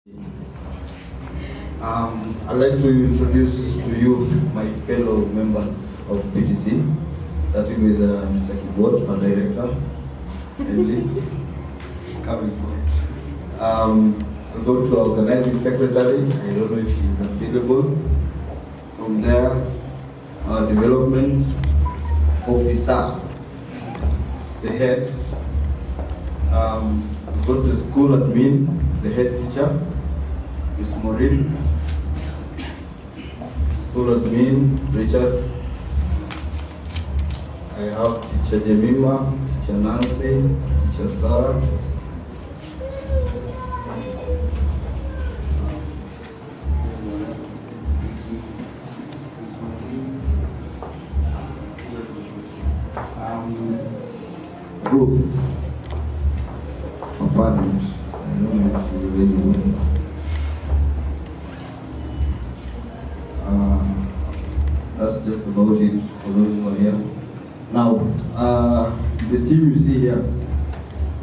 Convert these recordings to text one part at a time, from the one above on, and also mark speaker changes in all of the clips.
Speaker 1: I'd like to introduce to you my fellow members of PTC, starting with Mr. Keyboard, our director, Emily, coming forward. We'll go to our organizing secretary. I don't know if she's available. From there, our development officer, the head. Go to school admin, the head teacher, Miss Maureen. School admin, Richard. I have teacher Jemima, teacher Nancy, teacher Sarah. Ruth, her parents. I don't know if she's available. That's just about it for those who are here. Now, the team you see here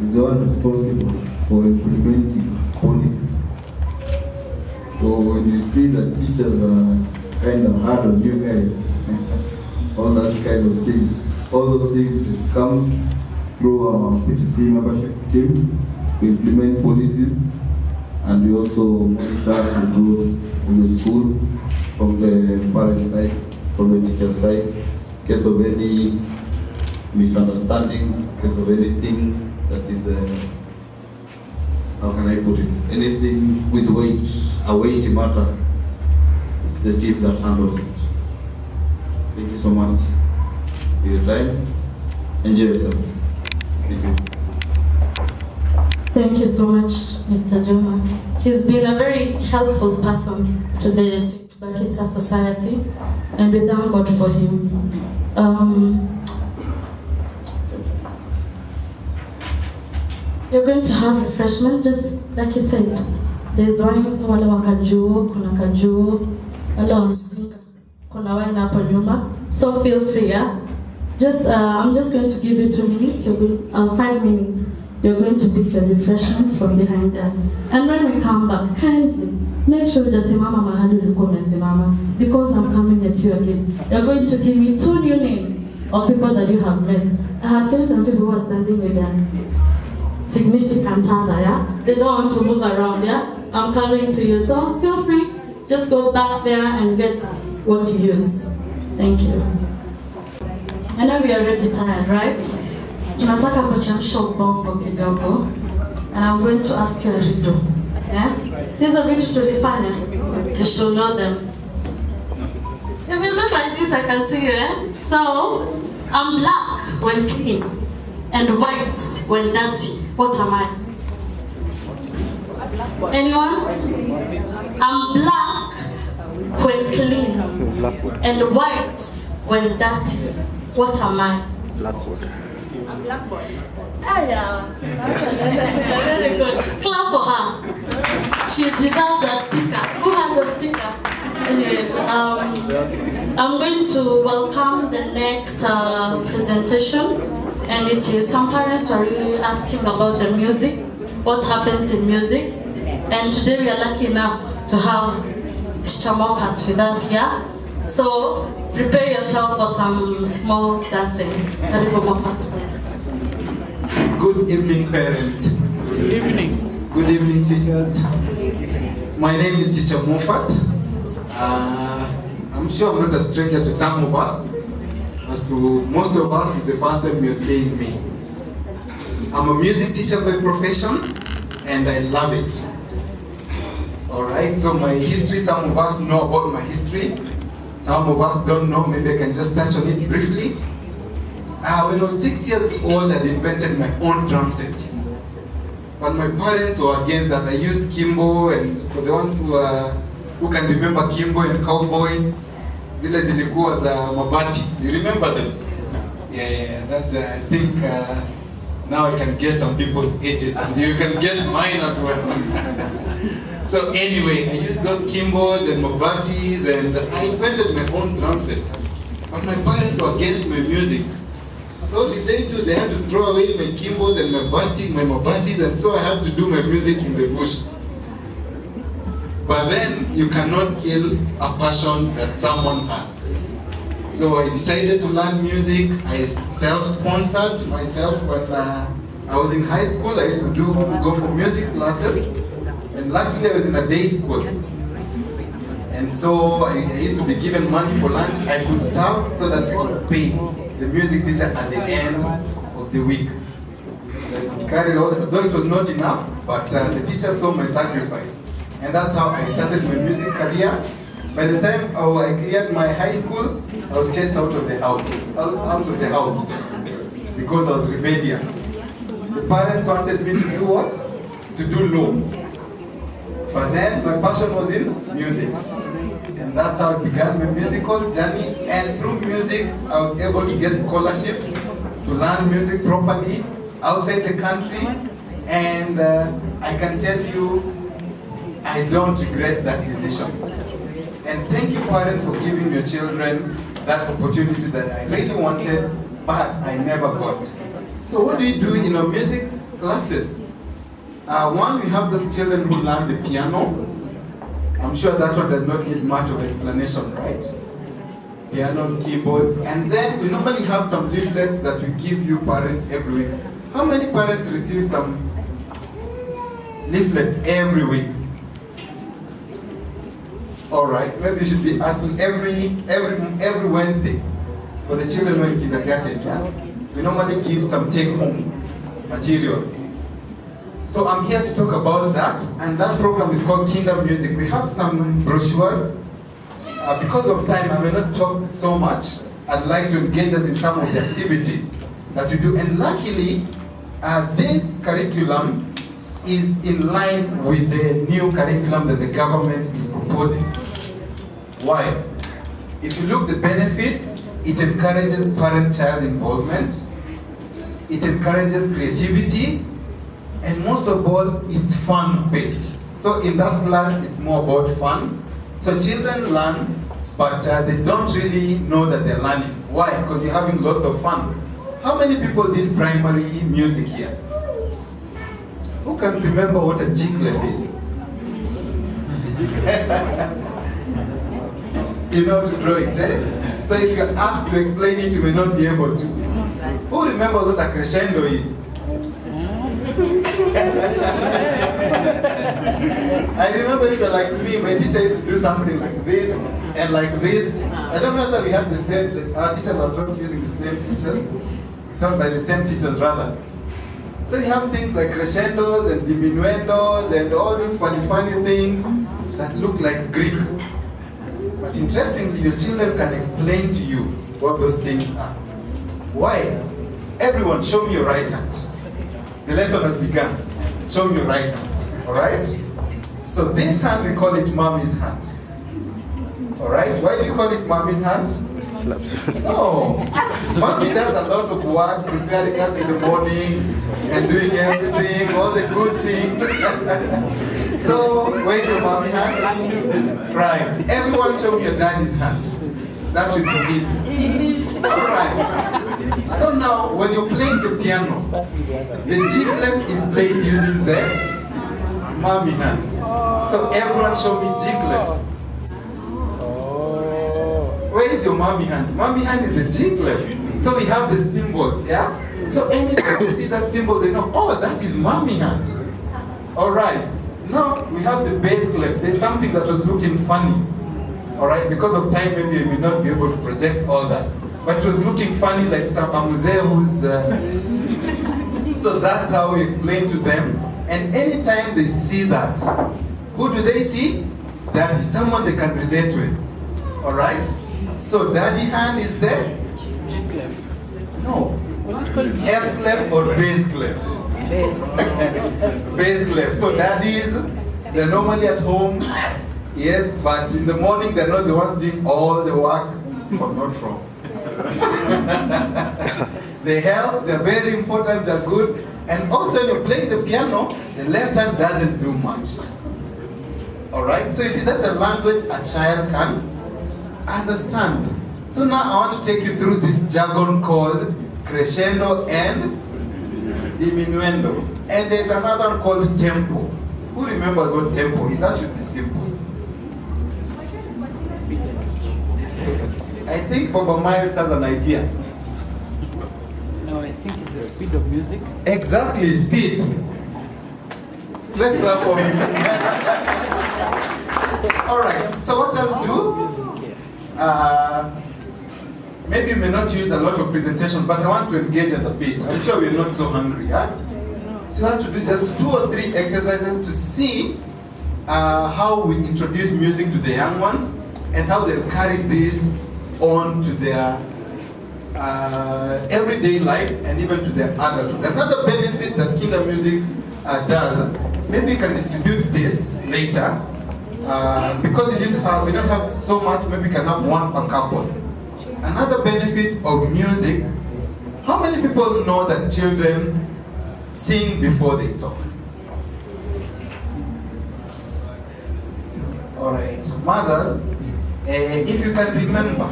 Speaker 1: is the one responsible for implementing policies. So when you see that teachers are kind of hard on you guys, all that kind of thing, all those things that come through our PTC membership team, we implement policies, and we also monitor the growth in the school from the parent side, from the teacher side, in case of any misunderstandings, in case of anything that is, how can I put it, anything with weight, a weighty matter, it's the team that handles it. Thank you so much for your time. Enjoy yourself. Thank you.
Speaker 2: Thank you so much, Mr. Juma. He's been a very helpful person to the St.Bakhita society, and we thank God for him. You're going to have refreshment, just like he said. There's wine, wale wakajuo, kuna kajuo, wale wamsinga, kuna wine hapo nyuma. So feel free, yeah? I'm just going to give you 2 minutes, 5 minutes. You're going to pick your refreshments from behind there. And when we come back, kindly, make sure jasimama mahali ulikuwa umesimama, because I'm coming at you again. You're going to give me 2 new names of people that you have met. I have seen some people who are standing with their significant other, yeah? They don't want to move around, yeah? I'm coming to you, so feel free. Just go back there and get what you use. Thank you. I know we are already tired, right? Tunataka kuchemsha ubongo kidogo, and I'm going to ask you a riddle. Yeah? Sizo vitu tulifanya, you should know them. If you look like this, I can see you, eh? So, I'm black when clean, and white when dirty. What am I? Anyone? I'm black when clean, and white when dirty. What am I?
Speaker 3: Blackboard.
Speaker 2: A blackboard. Ah, yeah. Very good. Clap for her. She deserves a sticker. Who has a sticker? Anyways, I'm going to welcome the next presentation, and it is some parents are really asking about the music, what happens in music, and today we are lucky enough to have Teacher Moffat with us here. So prepare yourself for some small dancing. Karibu Moffat.
Speaker 4: Good evening, parents.
Speaker 3: Good evening.
Speaker 4: Good evening, teachers. My name is Teacher Moffat. I'm sure I'm not a stranger to some of us. As to most of us, it's the first time you're seeing me. I'm a music teacher by profession, and I love it. Alright, so my history, some of us know about my history. Some of us don't know, maybe I can just touch on it briefly. When I was 6 years old, I invented my own drum set. But my parents were against that. I used Kimbo, and for the ones who can remember Kimbo and Cowboy, zile zilikuwa za mabati. You remember them? Yeah, that I think now I can guess some people's ages, and you can guess mine as well. So anyway, I used those Kimbos and Mabatis, and I invented my own drum set. But my parents were against my music. So what did they do? They had to throw away my Kimbos and my Mabatis, and so I had to do my music in the bush. but then you cannot kill a passion that someone has. So I decided to learn music. I self-sponsored myself when I was in high school. I used to go for music classes, and luckily I was in a day school. And so I used to be given money for lunch. I could starve so that I could pay the music teacher at the end of the week. I could carry all, though it was not enough, but the teacher saw my sacrifice. And that's how I started my music career. By the time I cleared my high school, I was chased out of the house, because I was rebellious. The parents wanted me to do what? To do law. But then my passion was in music. And that's how I began my musical journey. And through music, I was able to get scholarship to learn music properly outside the country. And I can tell you, I don't regret that decision. And thank you, parents, for giving your children that opportunity that I really wanted, but I never got. So what do you do in our music classes? One, we have those children who learn the piano. I'm sure that one does not need much of explanation, right? Pianos, keyboards, and then we normally have some leaflets that we give you parents every week. How many parents receive some leaflets every week? All right, maybe you should be asking every Wednesday for the children who are in kindergarten. Yeah? We normally give some take-home materials. So I'm here to talk about that, and that program is called Kinder Music. We have some brochures. Because of time, I may not talk so much. I'd like to engage us in some of the activities that we do. And luckily, this curriculum is in line with the new curriculum that the government is proposing. Why? If you look at the benefits, it encourages parent-child involvement, it encourages creativity, and most of all, it's fun-based. So in that class, it's more about fun. So children learn, but they don't really know that they're learning. Why? Because you're having lots of fun. How many people did primary music here? Who can remember what a G-clef is? You know to draw it, eh? So if you're asked to explain it, you may not be able to. Who remembers what a crescendo is? I remember if you're like me, my teacher used to do something like this and like this. I don't know that we had the same, our teachers are taught using the same teachers, taught by the same teachers rather. So you have things like crescendos and diminuendos and all these funny things that look like Greek. But interestingly, your children can explain to you what those things are. Why? Everyone, show me your right hand. The lesson has begun. Show me your right hand. Alright? So this hand, we call it mommy's hand. Alright? Why do you call it mommy's hand? No. Mommy does a lot of work, preparing us in the morning and doing everything, all the good things. So, where's your mommy hand? Right. Everyone show me your daddy's hand. That should be easy. Alright. So now, when you're playing the piano, the G clef is played using the mommy hand. So everyone show me G clef. Where is your mommy hand? Mommy hand is the G clef. So we have the symbols, yeah? So anytime you see that symbol, they know, oh, that is mommy hand. Alright. Now we have the bass clef. There's something that was looking funny. Alright, because of time, maybe we may not be able to project all that. But it was looking funny like some who's... So that's how we explain to them. And anytime they see that, who do they see? Daddy, someone they can relate with. Alright? So daddy hand is there? G clef. No. F clef or bass clef? Bass. Bass clef. So daddies, they're normally at home. Yes, but in the morning they're not the ones doing all the work. But not wrong. They help, they're very important, they're good. And also when you're playing the piano, the left hand doesn't do much. Alright, so you see that's a language a child can understand. So now I want to take you through this jargon called crescendo and diminuendo. And there's another one called tempo. Who remembers what tempo is? That should be simple. I think Baba Miles has an idea.
Speaker 3: No, I think it's the speed of music.
Speaker 4: Exactly, speed. Let's clap for him. All right, so what I'll do, maybe you may not use a lot of presentation, but I want to engage us a bit. I'm sure we're not so hungry, huh? So I want to do just 2 or 3 exercises to see how we introduce music to the young ones and how they'll carry this on to their everyday life and even to their adulthood. Another benefit that Kinder Music does, maybe you can distribute this later, because we don't have so much, maybe we can have 1 per couple. Another benefit of music, how many people know that children sing before they talk? All right, mothers, if you can remember,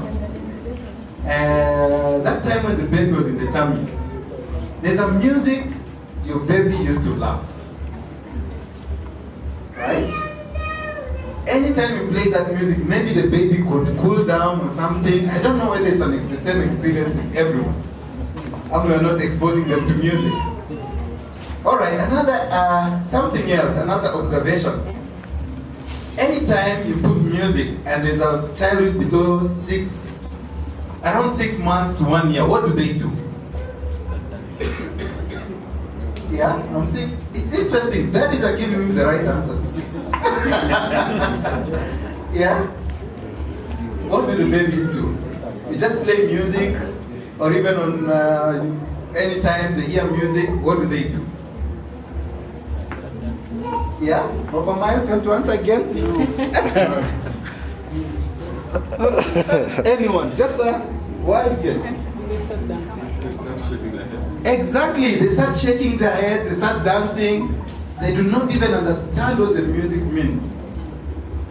Speaker 4: that time when the baby was in the tummy, there's a music your baby used to love, right? Anytime you play that music, maybe the baby could cool down or something. I don't know whether it's the same experience with everyone. And we're not exposing them to music. All right, another, something else, another observation. Anytime you put music and there's a child who is below around 6 months to 1 year, what do they do? Yeah, I'm saying, it's interesting. Daddies are giving me the right answer. Yeah? What do the babies do? You just play music, or even on any time they hear music, what do they do? Yeah? Papa Miles, you want to answer again? Anyone? Just a wild guess. Exactly, they start shaking their heads, they start dancing. They do not even understand what the music means.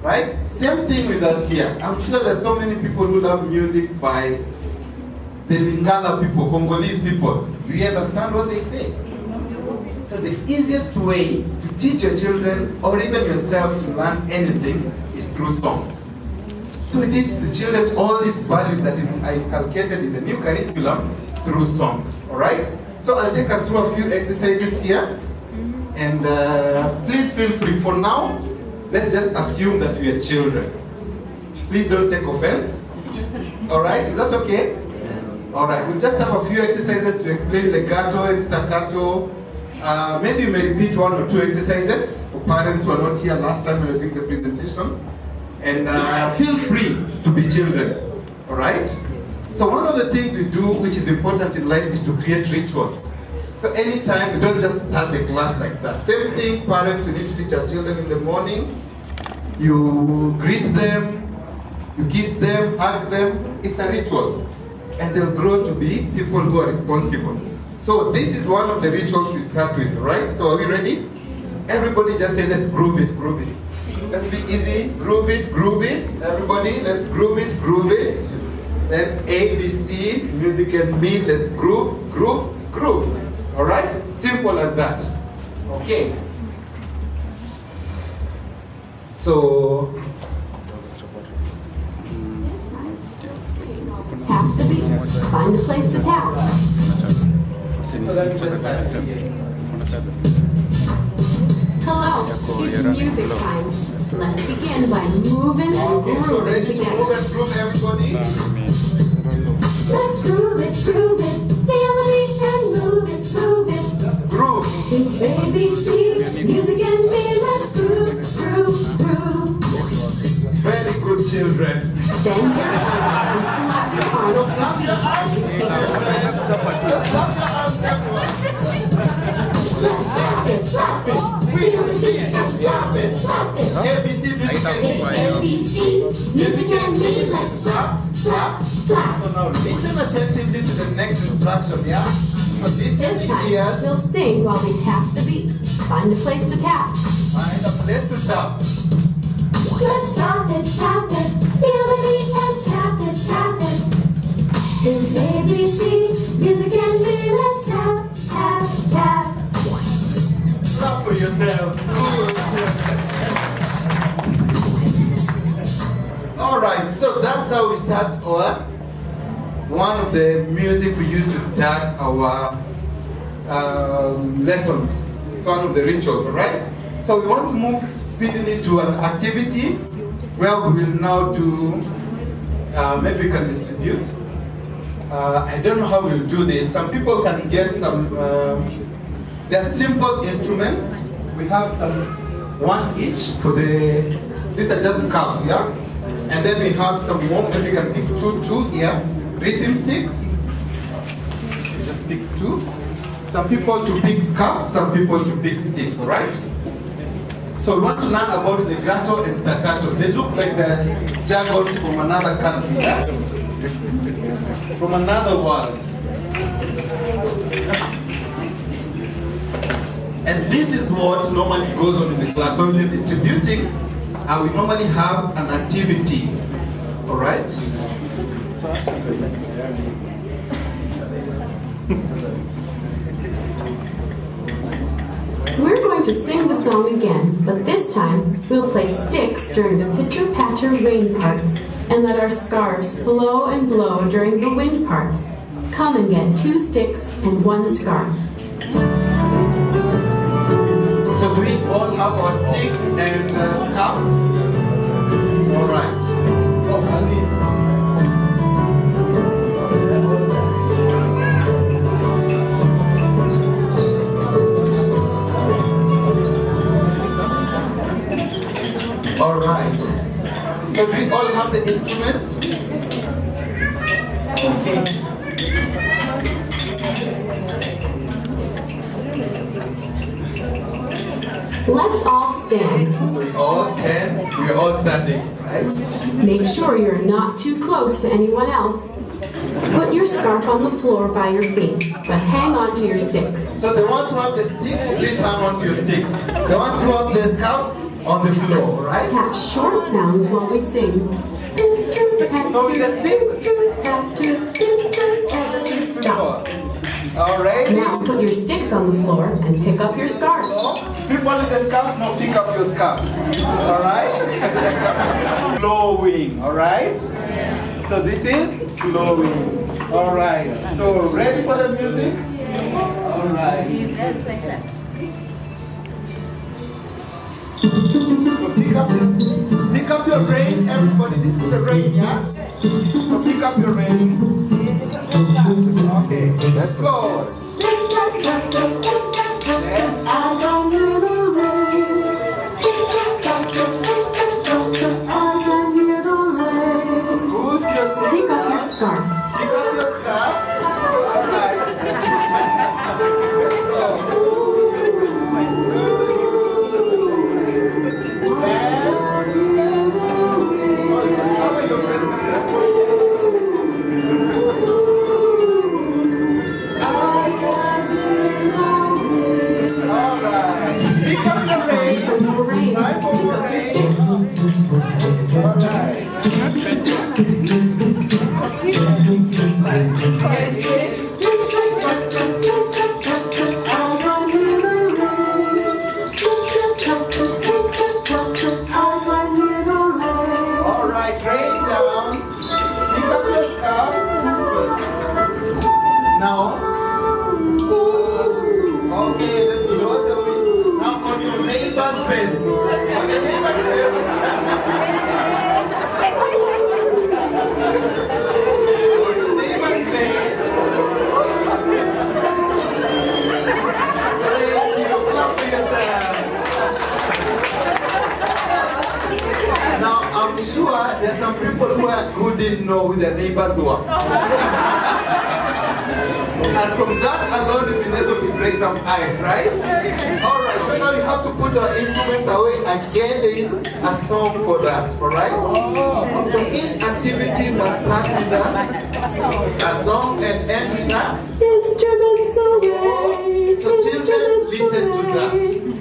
Speaker 4: Right? Same thing with us here. I'm sure there's so many people who love music by the Lingala people, Congolese people. Do you understand what they say? So the easiest way to teach your children or even yourself to learn anything is through songs. So we teach the children all these values that I inculcated in the new curriculum through songs. Alright? So I'll take us through a few exercises here. And please feel free. For now, let's just assume that we are children. Please don't take offense. Alright? Is that okay? Alright, we'll just have a few exercises to explain legato and staccato. Maybe you may repeat 1 or 2 exercises for parents who are not here last time when I did the presentation. And feel free to be children. Alright? So one of the things we do which is important in life is to create rituals. So anytime, we don't just start the class like that. Same thing, parents, we need to teach our children in the morning. You greet them, you kiss them, hug them. It's a ritual. And they'll grow to be people who are responsible. So this is one of the rituals we start with, right? So are we ready? Everybody just say, let's groove it, groove it. Let's be easy, groove it, groove it. Everybody, let's groove it, groove it. Then A, B, C, music and me, let's groove, groove, groove. All right? Simple as that. Okay. So,
Speaker 5: tap the beat. Find a place to tap. Hello, it's music time. Let's begin by moving and
Speaker 4: okay, so
Speaker 5: grooving
Speaker 4: ready to
Speaker 5: together.
Speaker 4: move and groove, everybody?
Speaker 5: Let's groove it, feel the beat and move it, groove it.
Speaker 4: Groove.
Speaker 5: It's ABC, music and me, let's groove, groove, groove.
Speaker 4: Very good children.
Speaker 5: Then get up and clap your arms to the beat as you speak Let's clap it, feel the beat and clap it, clap it.
Speaker 4: ABC music and me.
Speaker 5: It's ABC, music and me, let's clap, clap, clap.
Speaker 4: So now listen attentively to the next instruction, yeah? So
Speaker 5: This
Speaker 4: this
Speaker 5: time,
Speaker 4: here,
Speaker 5: we'll sing while we tap the beat. Find a place to tap.
Speaker 4: find a place to tap.
Speaker 5: Let's tap it, feel the beat and tap it. It's ABC, music and me, let's tap, tap, tap.
Speaker 4: Clap for yourself. All right, so that's how we start our one of the music we use to start our lessons. It's one of the rituals, all right? So we want to move speedily to an activity where we will now do, maybe we can distribute. I don't know how we'll do this. Some people can get some, they're simple instruments. We have one each for the, these are just cups, yeah? And then we have some more, maybe you can pick two here. Rhythm sticks. Just pick two. Some people to pick cups, some people to pick sticks, all right? So we want to learn about legato and staccato. They look like the jargons from another country, yeah? From another world. And this is what normally goes on in the class. When we're distributing, we normally have an activity, all right?
Speaker 6: We're going to sing the song again, but this time we'll play sticks during the pitter-patter rain parts and let our scarves flow and blow during the wind parts. Come and get 2 sticks and 1 scarf.
Speaker 4: So we all have our sticks and scarves? All right. Oh, all right. So we all have the instruments? Okay.
Speaker 6: Let's all stand.
Speaker 4: So we all stand, we're all standing, right?
Speaker 6: Make sure you're not too close to anyone else. Put your scarf on the floor by your feet, but hang on to your sticks.
Speaker 4: So the ones who have the sticks, please hang on to your sticks. The ones who have the scarves, on the floor, right?
Speaker 6: Have short sounds while we sing.
Speaker 4: So with the sticks,
Speaker 6: Stop.
Speaker 4: all right.
Speaker 6: Now put your sticks on the floor and pick up your scarf.
Speaker 4: So, people with the scarves, now pick up your scarves. All right? Flowing, all right? So this is flowing. All right. So ready for the music? All right. So pick up your rain, everybody. This is the rain, yeah? So pick up your rain. Okay, let's go.
Speaker 5: I run through the rain. I run through the rain.
Speaker 4: Who's your
Speaker 6: Pick up your scarf.
Speaker 4: Pick up your scarf. All right. There's some people who didn't know who their neighbors were. And from that alone, we've been able to break some ice, right? All right, so now you have to put our instruments away. Again, there is a song for that, all right? So each activity must start with a song and end with that.
Speaker 6: Instruments away.
Speaker 4: So children, listen to that.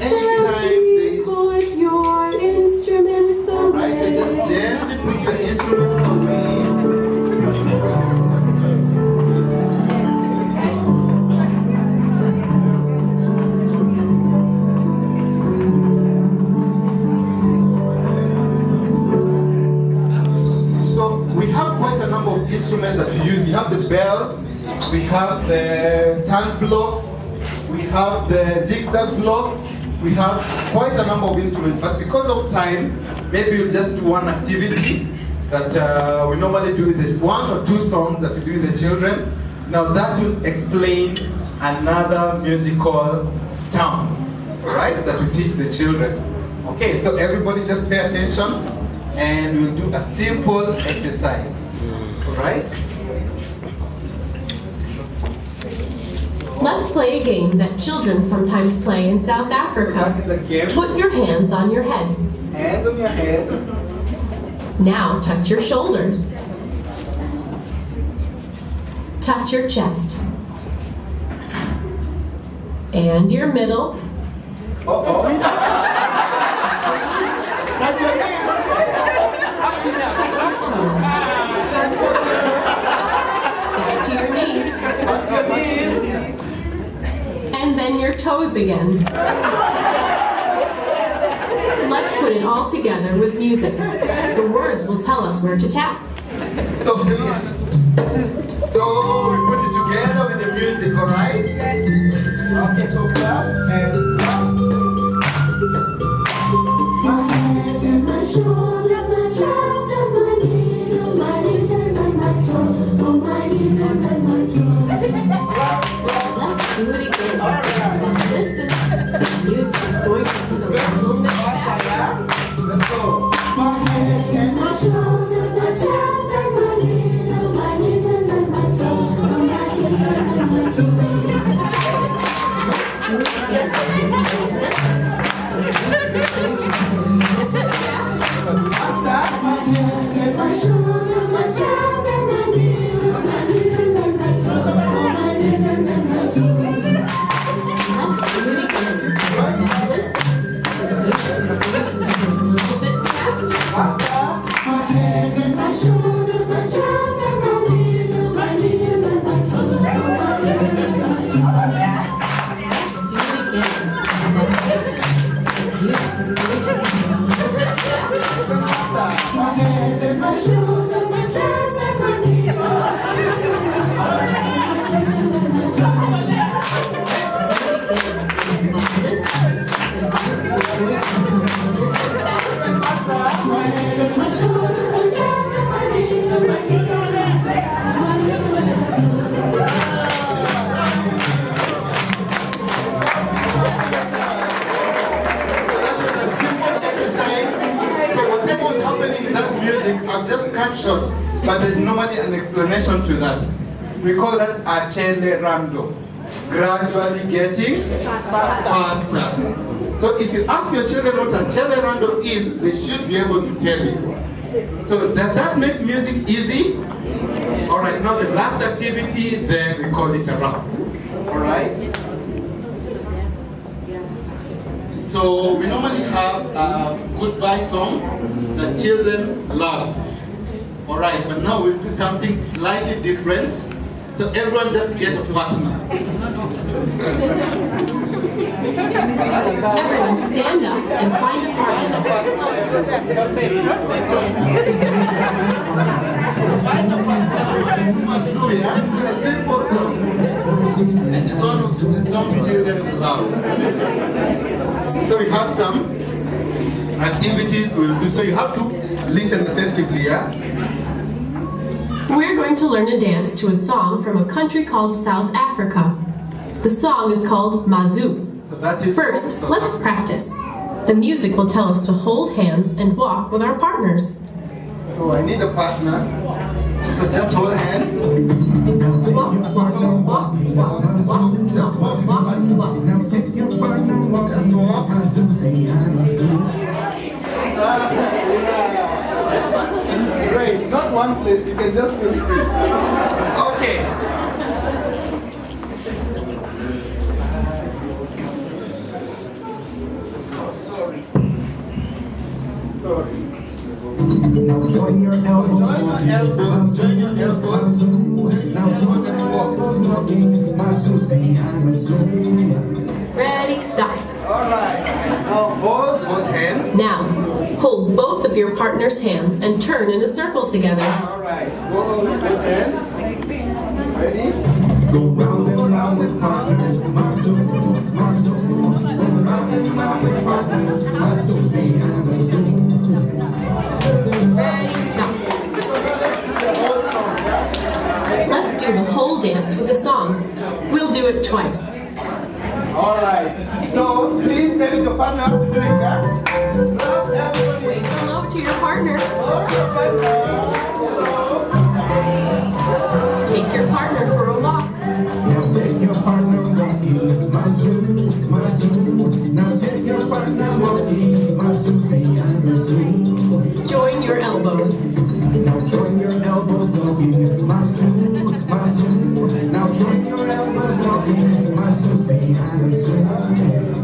Speaker 4: Anytime
Speaker 6: put your instruments away.
Speaker 4: right, so just gently put your instruments away. So we have quite a number of instruments that you use. You have the have the sand blocks, we have the zigzag blocks, we have quite a number of instruments, but because of time, maybe we'll just do one activity that we normally do with the 1 or 2 songs that we do with the children. Now that will explain another musical term, right, that we teach the children. Okay, so everybody just pay attention and we'll do a simple exercise, all right?
Speaker 6: Let's play a game that children sometimes play in South Africa.
Speaker 4: That is a game.
Speaker 6: Put your hands on your head.
Speaker 4: Hands on your head.
Speaker 6: Now touch your shoulders. Touch your chest. And your middle.
Speaker 4: Uh-oh.
Speaker 6: Touch your toes. Back to your knees.
Speaker 4: What's your knees?
Speaker 6: And then your toes again. Let's put it all together with music. The words will tell us where to tap.
Speaker 4: So we put it together with the music, all right? Okay, so clap and clap.
Speaker 5: My head and my shoulders, my chest and my middle, my knees and then my toes, on my knees and then my toes.
Speaker 6: Let's do it again. Now listen, the music is going to be a little bit faster.
Speaker 4: Let's go.
Speaker 5: My head and my shoulders, my chest and my middle, my knees and then my toes, on my knees and then my toes.
Speaker 6: Do it again.
Speaker 5: My head and my shoulders, my chest and my middle, my knees and then my toes, on my knees and then my toes.
Speaker 6: Let's do it again. Now listen, the music is going to be a little bit faster.
Speaker 5: My head and my shoulders, my chest and my middle, my knees and then my toes, on my knees and then my toes.
Speaker 6: Let's do it again. Now listen, the music is going to be a little bit faster.
Speaker 5: My head and my shoulders, my chest and my middle, my knees and then my toes. My head and my shoulders, my chest and my middle, my knees and then my toes.
Speaker 4: So that was a simple exercise. So whatever was happening in that music, I've just cut short, but there's normally an explanation to that. We call that accelerando, gradually getting faster. So if you ask your children what accelerando is, they should be able to tell you. So does that make music easy? All right, now the last activity, then we call it a wrap. All right? So we normally have a goodbye song that children love. All right, but now we'll do something slightly different. So everyone just get a partner. All right?
Speaker 6: Everyone stand up and find a partner.
Speaker 4: Masuya, a simple song. This is one of the songs children love. So we have some activities we'll do. So you have to listen attentively, yeah?
Speaker 6: We're going to learn a dance to a song from a country called South Africa. The song is called Mazoo.
Speaker 4: So that is
Speaker 6: First, let's practice. The music will tell us to hold hands and walk with our partners.
Speaker 4: So I need a partner. So just hold hands.
Speaker 6: Walk, walk, walk, walk, walk, walk, walk, walk.
Speaker 7: Now take your partner walking.
Speaker 4: Just walk. Great. Not one place. You can just feel free. Okay. Oh, sorry. Sorry.
Speaker 7: Now join your elbows.
Speaker 4: Join your elbows. Join your elbows.
Speaker 7: Now join your elbows walking. My Susie, I'm a Zoom.
Speaker 6: Ready, stop.
Speaker 4: All right. Now both hands.
Speaker 6: Now, hold both of your partner's hands and turn in a circle together.
Speaker 4: All right. Both hands. Ready?
Speaker 7: Go round and round with partners, my soul, my soul. Go round and round with partners, my Susie and the soul.
Speaker 6: Ready, stop. Let's do the whole dance with the song. We'll do it twice.
Speaker 4: All right. So please tell your partner how to do it. Yeah? Love everybody.
Speaker 6: Wave hello to your partner. Take your partner for a walk.
Speaker 7: Now take your partner walking, my zoo, my zoo. Now take your partner walking, my Susie and the zoo.
Speaker 6: Join your elbows.
Speaker 7: Now join your elbows walking, my zoo, my zoo. Now join your elbows walking, my Susie and the zoo.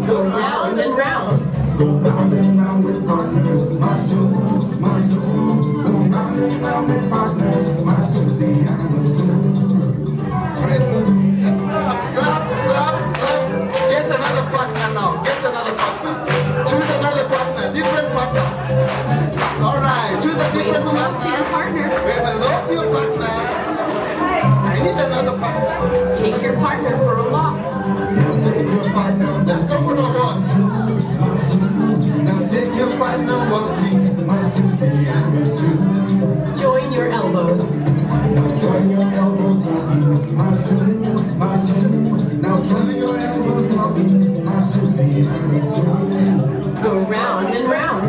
Speaker 6: Go round and round.
Speaker 7: Go round and round with partners, my zoo, my zoo. Go round and round with partners, my Susie and the zoo.
Speaker 4: Clap, clap, clap. Get another partner now. Get another partner. Choose another partner. Different partner. All right. Choose a
Speaker 6: Wave
Speaker 4: different
Speaker 6: hello to your
Speaker 4: partner.
Speaker 6: partner.
Speaker 4: Wave hello to your partner. I need another partner.
Speaker 6: Take your partner for a walk.
Speaker 7: Now take your partner,
Speaker 4: Let's go for the walk.
Speaker 7: my zoo. Now take your partner walking, my Susie and the zoo.
Speaker 6: Join your elbows.
Speaker 7: Now join your elbows walking, my zoo, my zoo. Now join your elbows walking, my Susie and the zoo.
Speaker 6: Go round and round.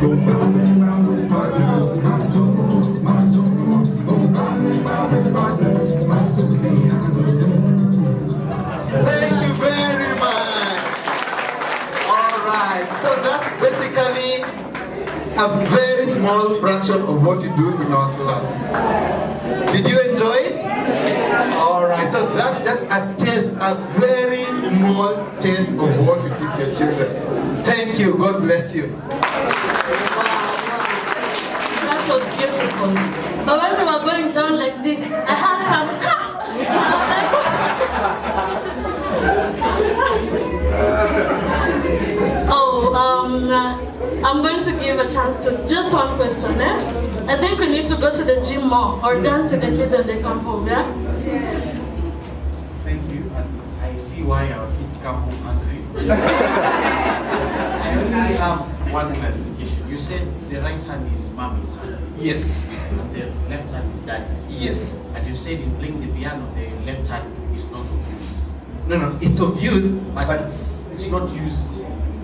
Speaker 7: Go round and round with partners, my zoo, my zoo. Go round and round with partners, my Susie and the zoo.
Speaker 4: Thank you very much. All right. So that's basically a very small fraction of what you do in our class. Did you enjoy it? All right. So that's just a taste, a very small taste of what you teach your children. Thank you. God bless you.
Speaker 2: That was beautiful. But when we were going down like this, I had some. I'm going to give a chance to just one question, eh? I think we need to go to the gym more or dance with the kids when they come home, yeah?
Speaker 8: Thank you. I see why our kids come home hungry. I only have one clarification. You said the right hand is mommy's hand.
Speaker 4: Yes.
Speaker 8: And the left hand is daddy's.
Speaker 4: Yes.
Speaker 8: And you said in playing the piano, the left hand is not of use.
Speaker 4: No, it's of use,
Speaker 8: But it's not used.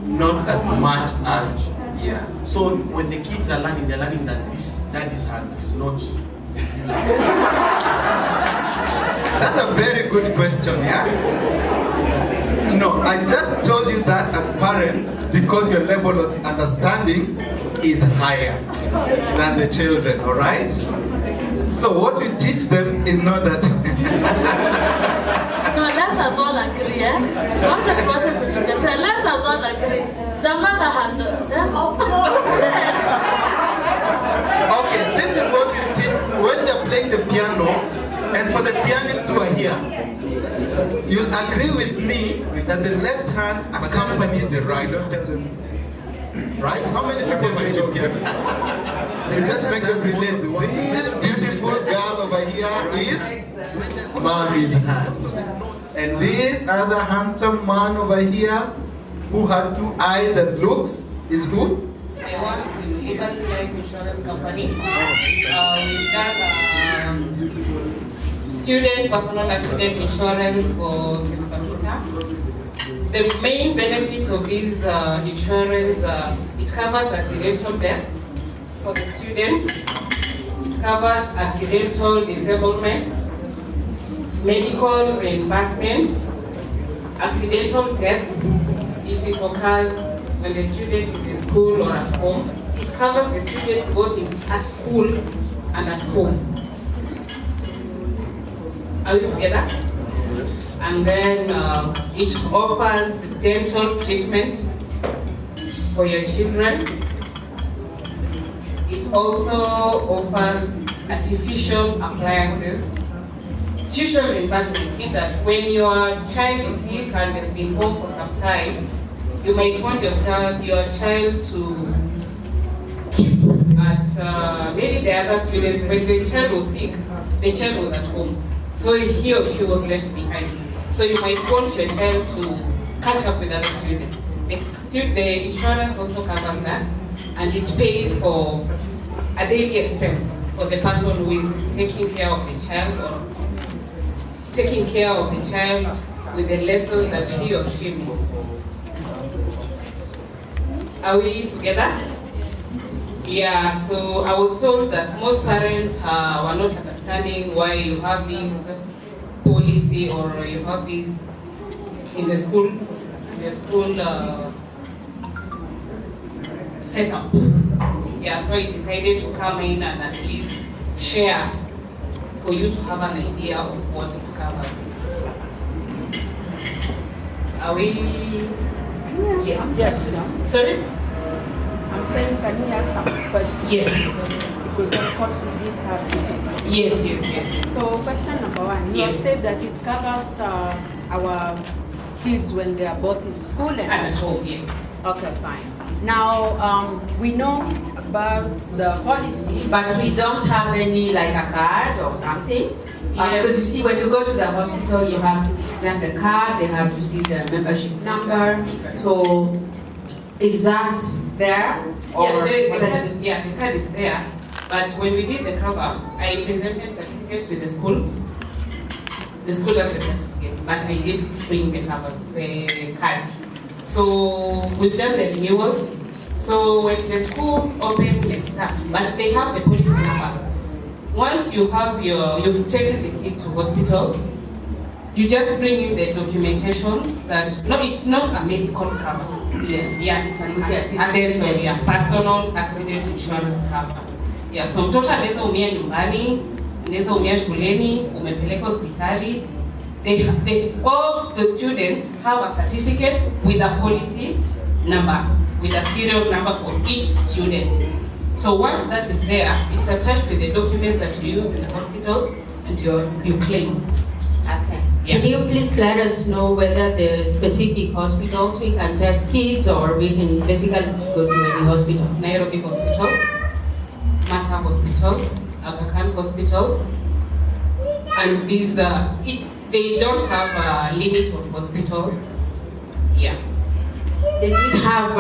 Speaker 4: not as much as, yeah.
Speaker 8: So when the kids are learning, they're learning that this daddy's hand is not.
Speaker 4: That's a very good question, yeah? No, I just told you that as parents because your level of understanding is higher than the children, all right? So what we teach them is not that.
Speaker 2: No, let us all agree, eh? Let us all agree. The mother hand.
Speaker 4: Okay, this is what we teach when they're playing the piano, and for the pianists who are here, you'll agree with me that the left hand accompanies the right. Right? How many people play the piano? They just make us relate. This beautiful girl over here is mommy's hand. And this other handsome man over here, who has two eyes and looks, is who?
Speaker 9: I work with Liberty Life Insurance Company. We got student personal accident insurance for St.Bakhita. The main benefit of this insurance, it covers accidental death for the students. It covers accidental disablement, medical reimbursement, accidental death if it occurs when the student is in school or at home. It covers the student both at school and at home. Are we together? And then it offers dental treatment for your children. It also offers artificial appliances. Tuition reimbursement is that when your child is sick and has been home for some time, you might want your child to maybe the other students, when the child was sick, the child was at home. So he or she was left behind. So you might want your child to catch up with other students. The insurance also covers that, and it pays for a daily expense for the person who is taking care of the child or taking care of the child with the lessons that he or she missed. Are we together? Yeah, so I was told that most parents were not understanding why you have this policy or you have this in the school setup. Yeah, so I decided to come in and at least share for you to have an idea of what it covers. Are we?
Speaker 10: Yes.
Speaker 9: Sorry?
Speaker 10: I'm saying, can we ask some questions?
Speaker 9: Yes.
Speaker 10: Because of course we did have this.
Speaker 9: Yes.
Speaker 10: So question number one, you have said that it covers our kids when they are both in school and
Speaker 9: at home, yes.
Speaker 10: Okay, fine. Now, we know about the policy,
Speaker 11: but we don't have any like a card or something.
Speaker 9: Yes.
Speaker 11: Because you see, when you go to the hospital, you have to present the card, they have to see the membership number. So, is that there? Or
Speaker 9: the card is there. But when we did the cover, I presented certificates with the school. The school got the certificates, but I did bring the covers, the cards. So we've done the renewals. So when the schools open next time, but they have the policy number. Once you have you've taken the kid to hospital, you just bring in the documentations that, no, it's not a medical cover. Yeah, it's an accident, personal accident insurance cover. Yeah, so mtoto anaweza umia nyumbani, anaweza umia shuleni, umepeleka hospitali. All the students have a certificate with a policy number, with a serial number for each student. So once that is there, it's attached to the documents that you use in the hospital and you claim.
Speaker 11: Okay.
Speaker 9: Yeah.
Speaker 11: Can you please let us know whether the specific hospitals we can take kids or we can basically just go to any hospital?
Speaker 9: Nairobi Hospital, Mata Hospital, Aga Khan Hospital, and these they don't have a limit of hospitals. Yeah.
Speaker 11: They did have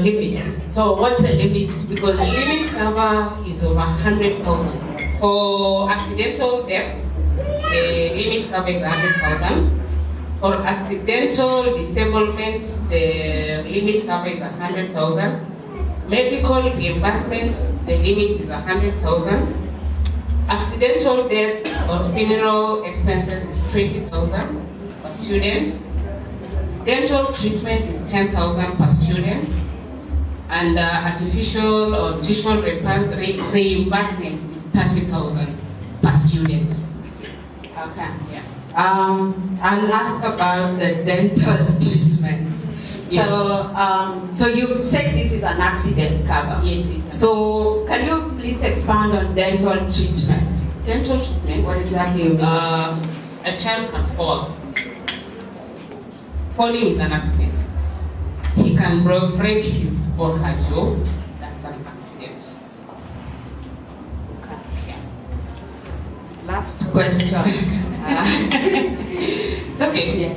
Speaker 11: limits. So what's the limit? Because
Speaker 9: the limit cover is over 100,000. For accidental death, the limit cover is 100,000. For accidental disablement, the limit cover is 100,000. Medical reimbursement, the limit is 100,000. Accidental death or funeral expenses is 20,000 per student. Dental treatment is 10,000 per student. And artificial or tissue reimbursement is 30,000 per student.
Speaker 11: Okay.
Speaker 9: Yeah.
Speaker 11: I'll ask about the dental treatment.
Speaker 9: Yes.
Speaker 11: So you said this is an accident cover.
Speaker 9: Yes, it is.
Speaker 11: So can you please expand on dental treatment?
Speaker 9: Dental treatment?
Speaker 11: What exactly you mean?
Speaker 9: A child can fall. Falling is an accident. He can break his or her jaw. That's an accident.
Speaker 11: Okay.
Speaker 9: Yeah.
Speaker 11: Last question.
Speaker 9: It's okay.
Speaker 11: Yeah.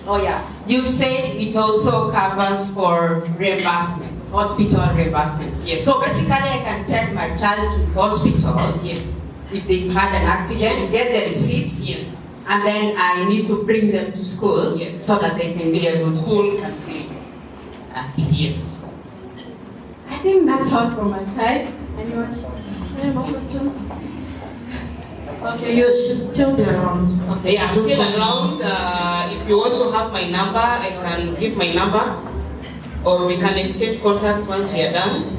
Speaker 11: Oh yeah. You've said it also covers for reimbursement, hospital reimbursement.
Speaker 9: Yes.
Speaker 11: So basically I can take my child to hospital.
Speaker 9: Yes.
Speaker 11: If they've had an accident,
Speaker 9: Yes.
Speaker 11: get the receipts.
Speaker 9: Yes.
Speaker 11: And then I need to bring them to school.
Speaker 9: Yes.
Speaker 11: So that they can be able to.
Speaker 9: School can claim. Yes.
Speaker 11: I think that's all from my side.
Speaker 2: Anyone? Any more questions? Okay, you should still be around. Okay.
Speaker 9: Yeah, I'm still around. If you want to have my number, I can give my number, or we can exchange contacts once we are done.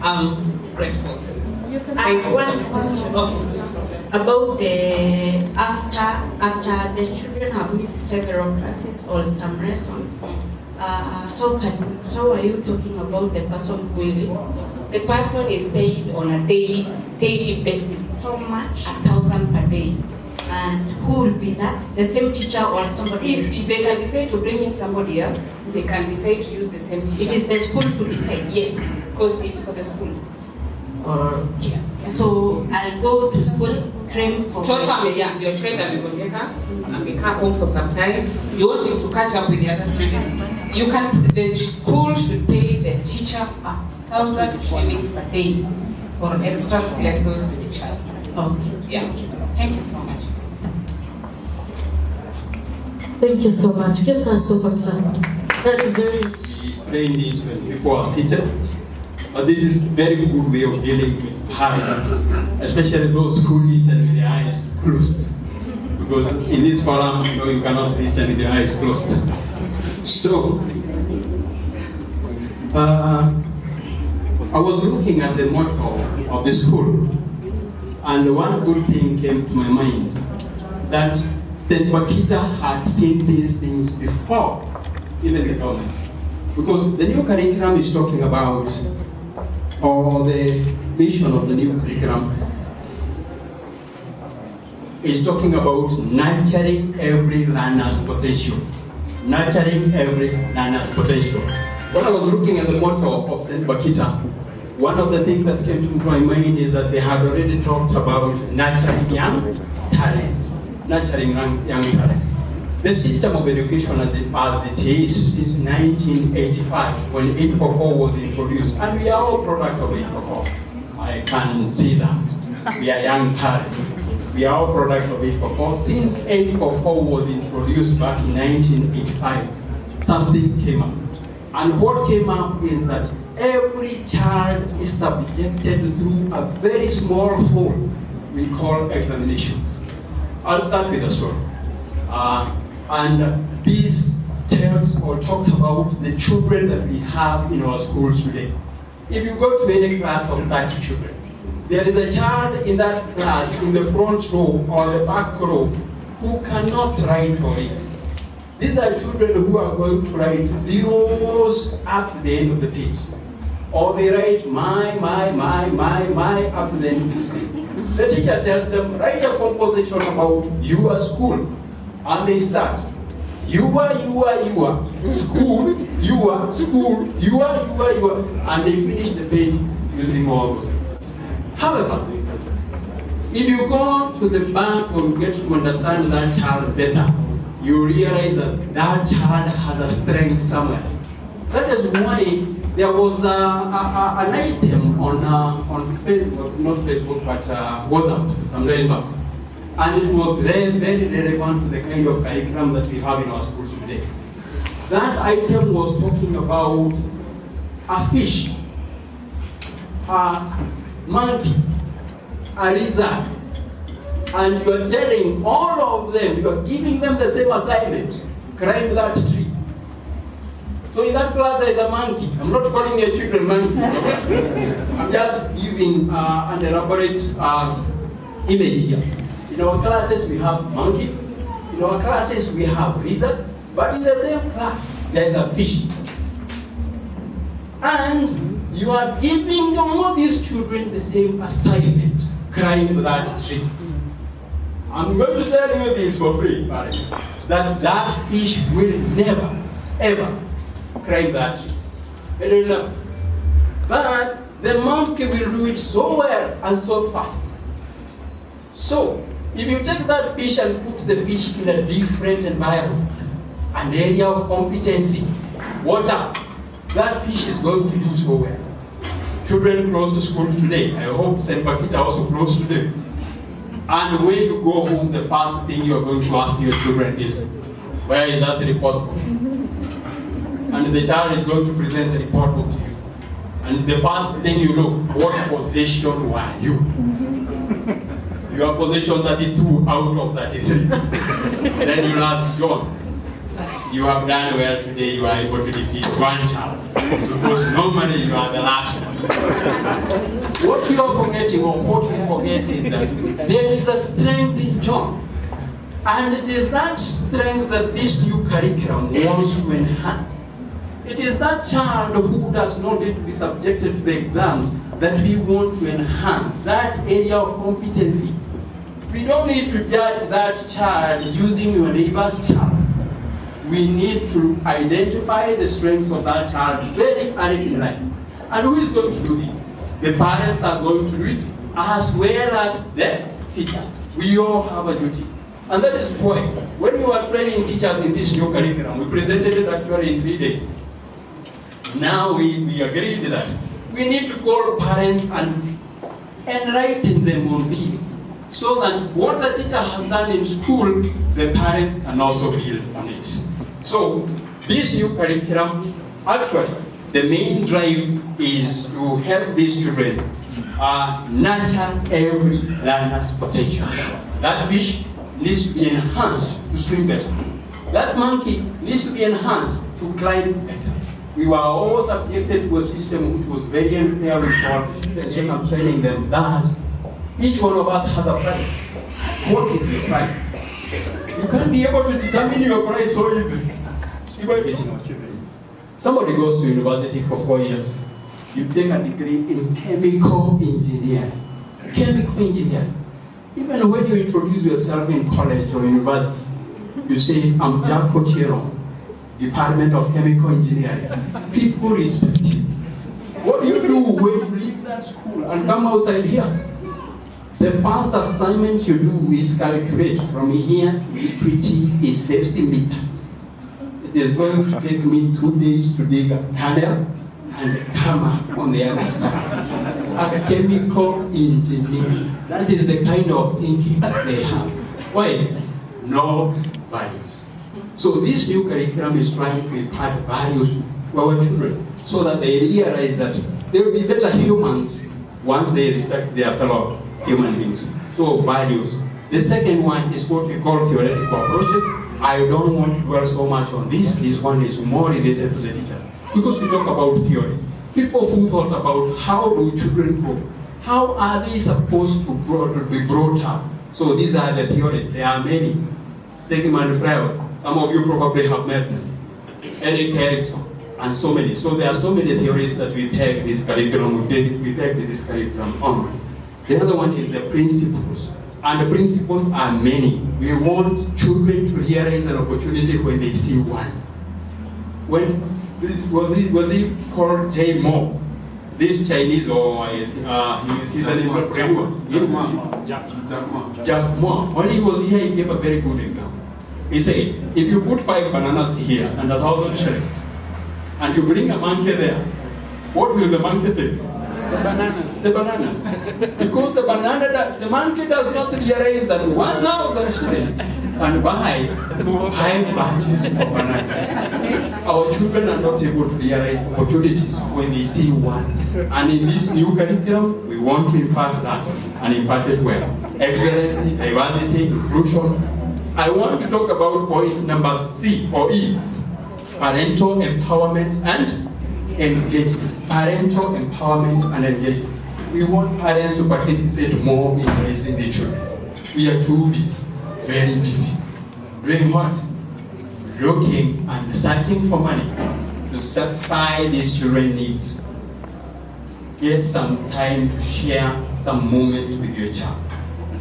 Speaker 9: I'm grateful.
Speaker 2: You can
Speaker 11: One question.
Speaker 9: Okay.
Speaker 11: About the after the children have missed several classes or some lessons. How are you talking about the person who will?
Speaker 9: The person is paid on a daily basis.
Speaker 11: How much?
Speaker 9: 1,000 per day.
Speaker 11: And who will be that? The same teacher or somebody else?
Speaker 9: If they can decide to bring in somebody else, they can decide to use the same teacher.
Speaker 11: It is the school to decide.
Speaker 9: Yes, because it's for the school.
Speaker 11: Or
Speaker 9: Yeah.
Speaker 11: so I'll go to school Cream for
Speaker 9: Mtoto your child amegonjeka, amekaa home for some time. You want him to catch up with the other students. The school should pay the teacher 1,000 shillings per day for extra lessons to the child.
Speaker 11: Okay.
Speaker 9: Yeah. Thank you so much.
Speaker 2: Thank you so much. Give her a super clap. That is very...
Speaker 12: Explain this when people are seated. But this is very good way of dealing with parents, especially those who listen with their eyes closed. Because in this forum, you cannot listen with your eyes closed. So, I was looking at the motto of the school, and one good thing came to my mind, that St.Bakhita had seen these things before, even the government. Because the new curriculum is talking about, or the vision of the new curriculum is talking about nurturing every learner's potential. Nurturing every learner's potential. When I was looking at the motto of St.Bakhita, one of the things that came to my mind is that they had already talked about nurturing young talents. Nurturing young talents. The system of education as it is since 1985, when 844 was introduced, and we are all products of 844. I can see that. We are young parents. We are all products of 844. Since 844 was introduced back in 1985, something came up. And what came up is that every child is subjected through a very small hole we call examinations. I'll start with a story. And this tells or talks about the children that we have in our schools today. If you go to any class of 30 children, there is a child in that class in the front row or the back row who cannot write or read. These are children who are going to write zeros up to the end of the page. Or they write my, up to the end of the screen. The teacher tells them, write a composition about your school. And they start. You are, school, you are, school, you are. And they finish the page using all those things. However, if you go to the bank or you get to understand that child better, you realize that that child has a strength somewhere. That is why there was an item on Facebook, not Facebook, but WhatsApp, some time back. And it was very relevant to the kind of curriculum that we have in our schools today. That item was talking about a fish, a monkey, a lizard, and you are telling all of them, you are giving them the same assignment, climb that tree. So in that class there is a monkey. I'm not calling your children monkeys. I'm just giving an elaborate image here. In our classes we have monkeys, in our classes we have lizards, but in the same class there is a fish. And you are giving all these children the same assignment, climb that tree. I'm going to tell you this for free, parents, that fish will never, ever climb that tree. It will never. But the monkey will do it so well and so fast. So, if you take that fish and put the fish in a different environment, an area of competency, water, that fish is going to do so well. Children close to school today, I hope St.Bakhita also close today. And when you go home, the first thing you are going to ask your children is, where is that report book? And the child is going to present the report book to you. And the first thing you look, what position were you? Your position 32 out of 33. And then you ask John, you have done well today, you are able to defeat one child. Because normally you are the last one. What you are forgetting, or what you forget, is that there is a strength in John. And it is that strength that this new curriculum wants to enhance. It is that child who does not need to be subjected to the exams that we want to enhance, that area of competency. We don't need to judge that child using your neighbor's child. We need to identify the strengths of that child very early in life. And who is going to do this? The parents are going to do it, as well as the teachers. We all have a duty. And that is why, when you are training teachers in this new curriculum, we presented it actually in 3 days. Now we agreed that we need to call parents and enlighten them on this, so that what the teacher has done in school, the parents can also build on it. So this new curriculum, actually, the main drive is to help these children nurture every learner's potential. That fish needs to be enhanced to swim better. That monkey needs to be enhanced to climb better. We were all subjected to a system which was very unfair with our students, and I'm telling them that each one of us has a price. What is your price? You can't be able to determine your price so easily. Somebody goes to university for 4 years. You take a degree in chemical engineering. Chemical engineering. Even when you introduce yourself in college or university, you say, I'm Jack Cochero, Department of Chemical Engineering. People respect you. What do you do when you leave that school and come outside here? The first assignment you do is calculate from here to Equity is 50 meters. It is going to take me 2 days to dig a tunnel and come up on the other side. A chemical engineer. That is the kind of thinking they have. Why? No values. So this new curriculum is trying to impart values to our children so that they realize that they will be better humans once they respect their fellow human beings. So values. The second one is what we call theoretical approaches. I don't want to dwell so much on this. This one is more related to the teachers. Because we talk about theories. People who thought about how do children grow? How are they supposed to be brought up? So these are the theories. There are many. Sigmund Freud. Some of you probably have met them. Eric Erickson. And so many. So there are so many theories that we take this curriculum, we take this curriculum on. The other one is the principles. And the principles are many. We want children to realize an opportunity when they see one. When was he called J. Mo? This Chinese or he's an entrepreneur. Jack Ma. When he was here, he gave a very good example. He said, if you put 5 bananas here and 1,000 shillings, and you bring a monkey there, what will the monkey take?
Speaker 3: The bananas.
Speaker 12: The bananas. Because the monkey does not realize that 1,000 shillings and buy 5 bunches of bananas. Our children are not able to realize opportunities when they see one. And in this new curriculum, we want to impart that and impart it well. Excellence, diversity, inclusion. I want to talk about point number C or E. Parental empowerment and engagement. Parental empowerment and engagement. We want parents to participate more in raising the children. We are too busy, very busy. Doing what? Looking and searching for money to satisfy these children's needs. Get some time to share some moment with your child.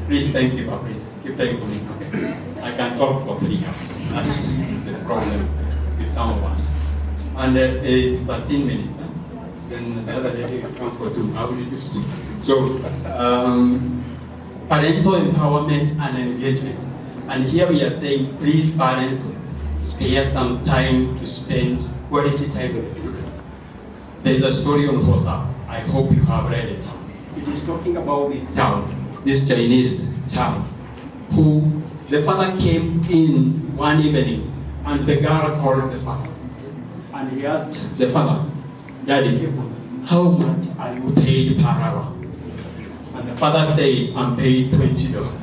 Speaker 12: Please thank you, please. Keep thanking me. Okay. I can talk for 3 hours. That's the problem with some of us. And it's 13 minutes. Then the other lady will come for 2. How will you do? So, parental empowerment and engagement. And here we are saying, please parents, spare some time to spend quality time with children. There's a story on WhatsApp. I hope you have read it. It is talking about this child, this Chinese child, who the father came in one evening and the girl called the father. And he asked the father, Daddy, how much are you paid per hour? And the father said, I'm paid $20.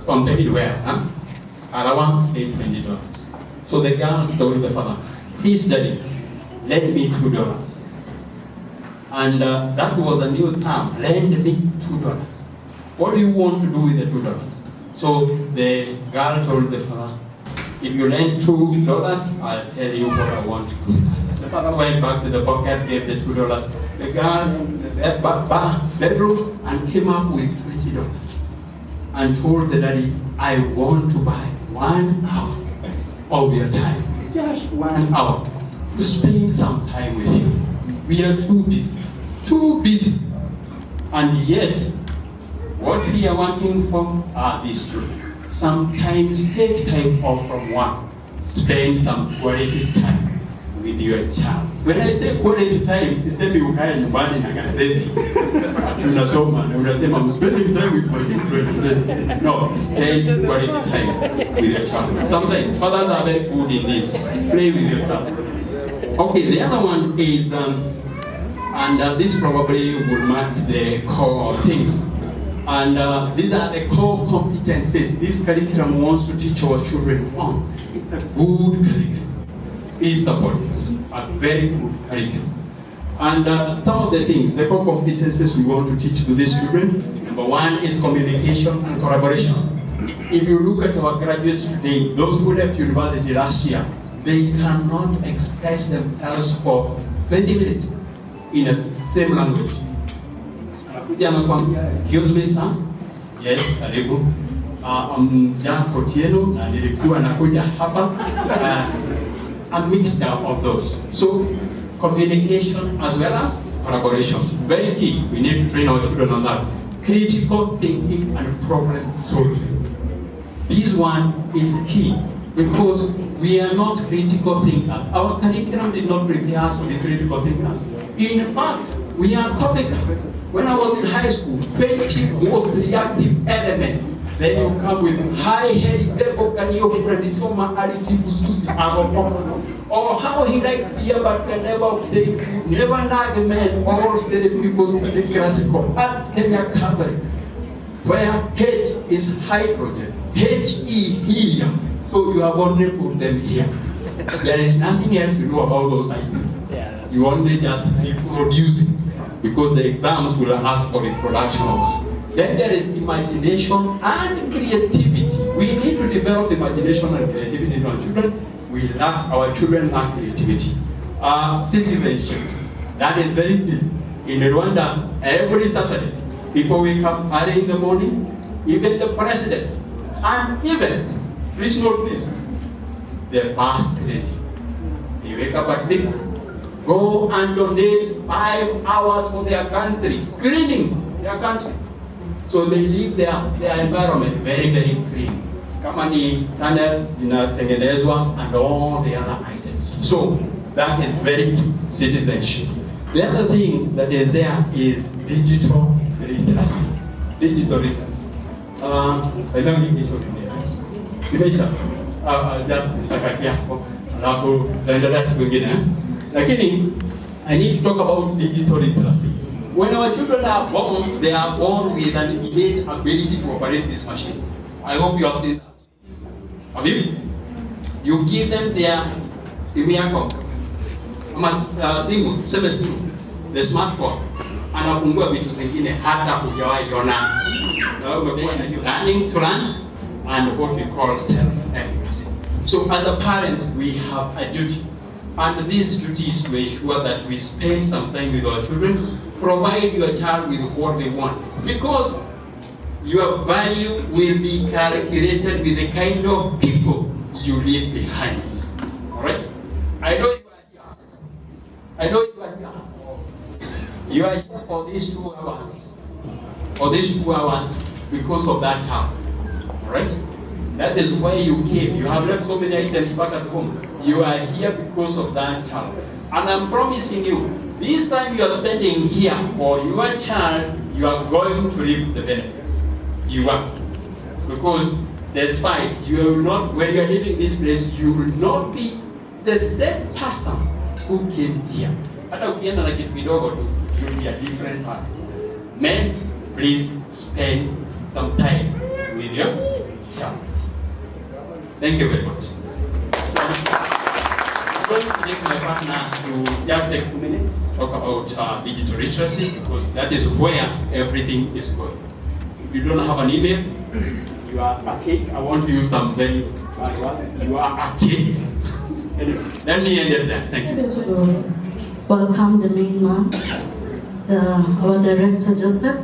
Speaker 12: I'm paid where? Huh? Per hour, paid $20. So the girl told the father, please, Daddy, lend me $2. And that was a new term, lend me $2. What do you want to do with the $2? So the girl told the father, if you lend $2, I'll tell you what I want to do. The father went back to the pocket, gave the $2. The girl went back bedroom and came up with $20 and told the daddy, I want to buy 1 hour of your time. Just 1 hour to spend some time with you. We are too busy. Too busy. And yet, What we are working for are these children. Sometimes take time off from work. Spend some quality time with your child. When I say quality time, sisemi ukae nyumbani na gazeti. Tunasoma na unasema I'm spending time with my children. No, spend quality time with your child. Sometimes fathers are very good in this. Play with your child. Okay, the other one is, and this probably would match the core things. And these are the core competencies this curriculum wants to teach our children on. It's a good curriculum. It's supportive, a very good curriculum. And some of the things, the core competencies we want to teach to these children, number one is communication and collaboration. If you look at our graduates today, those who left university last year, they cannot express themselves for 20 minutes in the same language. Excuse me, sir. Yes, karibu. Jack Otieno, na nilikuwa nakuja hapa. A mixture of those. So, communication as well as collaboration. Very key. We need to train our children on that. Critical thinking and problem solving. This one is key because we are not critical thinkers. Our curriculum did not prepare us to be critical thinkers. In fact, we are copycats. When I was in high school, 20 most reactive elements. Then you come with high-headed level and you or how he likes beer but can never nag men or say people say classical. That's Kenya Catholic, where H is hydrogen, He, helium. So you have only put them here. There is nothing else to know about those items. You only just reproduce it because the exams will ask for reproduction of it. Then there is imagination and creativity. We need to develop imagination and creativity in our children. Our children lack creativity. Citizenship, that is very key. In Rwanda, every Saturday, people wake up early in the morning, even the president, and even, please note this, the first lady. They wake up at 6, go and donate 5 hours for their country, cleaning their country. So they leave their environment very, very clean. Kama ni tunnels zinatengenezwa and all the other items. So that is very citizenship. The other thing that is there is digital literacy. Digital literacy. I don't think it's okay. Just nitakatia hapo. Alafu taendelea siku nyingine. Lakini I need to talk about digital literacy. When our children are born, they are born with an innate ability to operate these machines. I hope you have seen that. Have you? You give them their simu, the smartphone, anafungua vitu zingine hata hujawahi ona. Learning to learn and what we call self-efficacy. So as a parents, we have a duty. And this duty is to ensure that we spend some time with our children, provide your child with what they want. Because your value will be calculated with the kind of people you leave behind. Alright? I know you are here. I know you are here. You are here for these 2 hours. For these 2 hours because of that child. Alright? That is why you came. You have left so many items back at home. You are here because of that child. And I'm promising you, this time you are spending here for your child, you are going to reap the benefits. You are. Because despite you will not, when you are leaving this place, you will not be the same person who came here. Hata ukienda na kitu kidogo tu, you will be a different person. Men, please spend some time with your child. Thank you very much. I'm going to take my partner to just take 2 minutes, talk about digital literacy, because that is where everything is going. If you don't have an email, you are a kid. I want to use some very words. You are a kid. Anyway, let me end it there. Thank you.
Speaker 2: Welcome the main man, our director Joseph,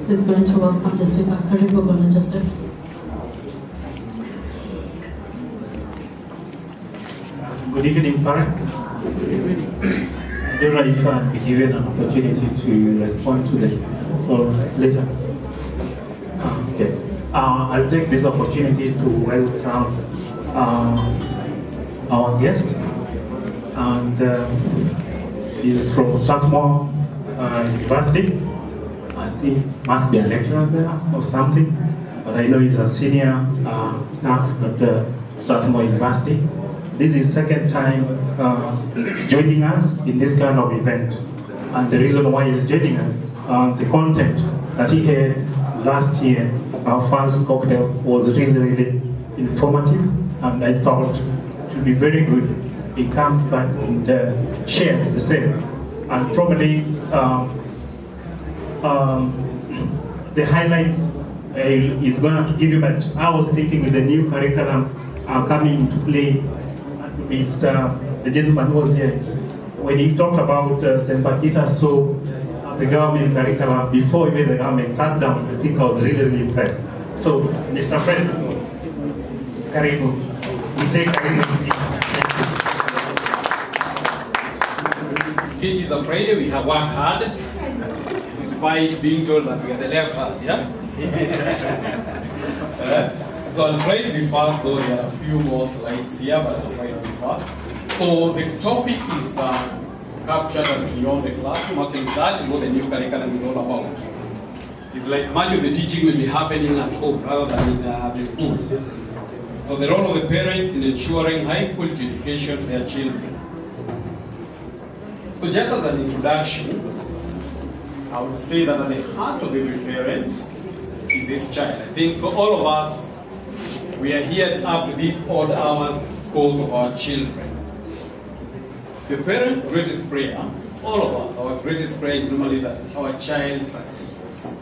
Speaker 2: who is going to welcome the speaker. Karibu Bwana Joseph.
Speaker 13: Good evening, parents. I don't know if I'll be given an opportunity to respond to them. So later. Okay. I'll take this opportunity to welcome our guest, and he's from Strathmore University. I think must be a lecturer there or something, but I know he's a senior staff at Strathmore University. This is second time joining us in this kind of event, and the reason why he's joining us, the content that he had last year, our first cocktail, was really informative, and I thought it would be very good. He comes back and shares the same, and probably the highlights is going to give you. But I was thinking with the new curriculum coming into play, the gentleman was here when he talked about St.Bakhita, so the government curriculum before even the government sat down. I think I was really impressed. So, Mr. Fred, karibu. We say karibu.
Speaker 14: It is a Friday, we have worked hard, despite being told that we are the left hand, yeah? So I'll try to be fast, though there are a few more slides here, but I'll try to be fast. So the topic is captured as beyond the classroom. Actually, that is what the new curriculum is all about. It's like much of the teaching will be happening at home rather than in the school. So the role of the parents in ensuring high quality education to their children. So just as an introduction, I would say that at the heart of every parent is his child. I think all of us, we are here up to these odd hours because of our children. The parent's greatest prayer, all of us, our greatest prayer is normally that our child succeeds.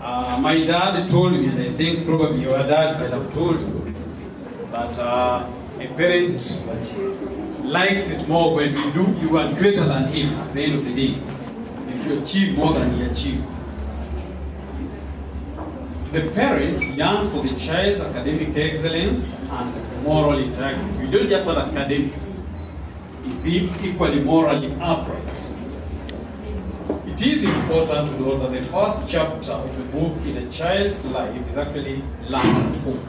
Speaker 14: My dad told me, and I think probably your dads might have told you, that a parent likes it more when you are greater than him at the end of the day, if you achieve more than he achieved. The parent yearns for the child's academic excellence and moral integrity. We don't just want academics. Is he equally morally upright? It is important to note that the first chapter of the book in a child's life is actually learned at home.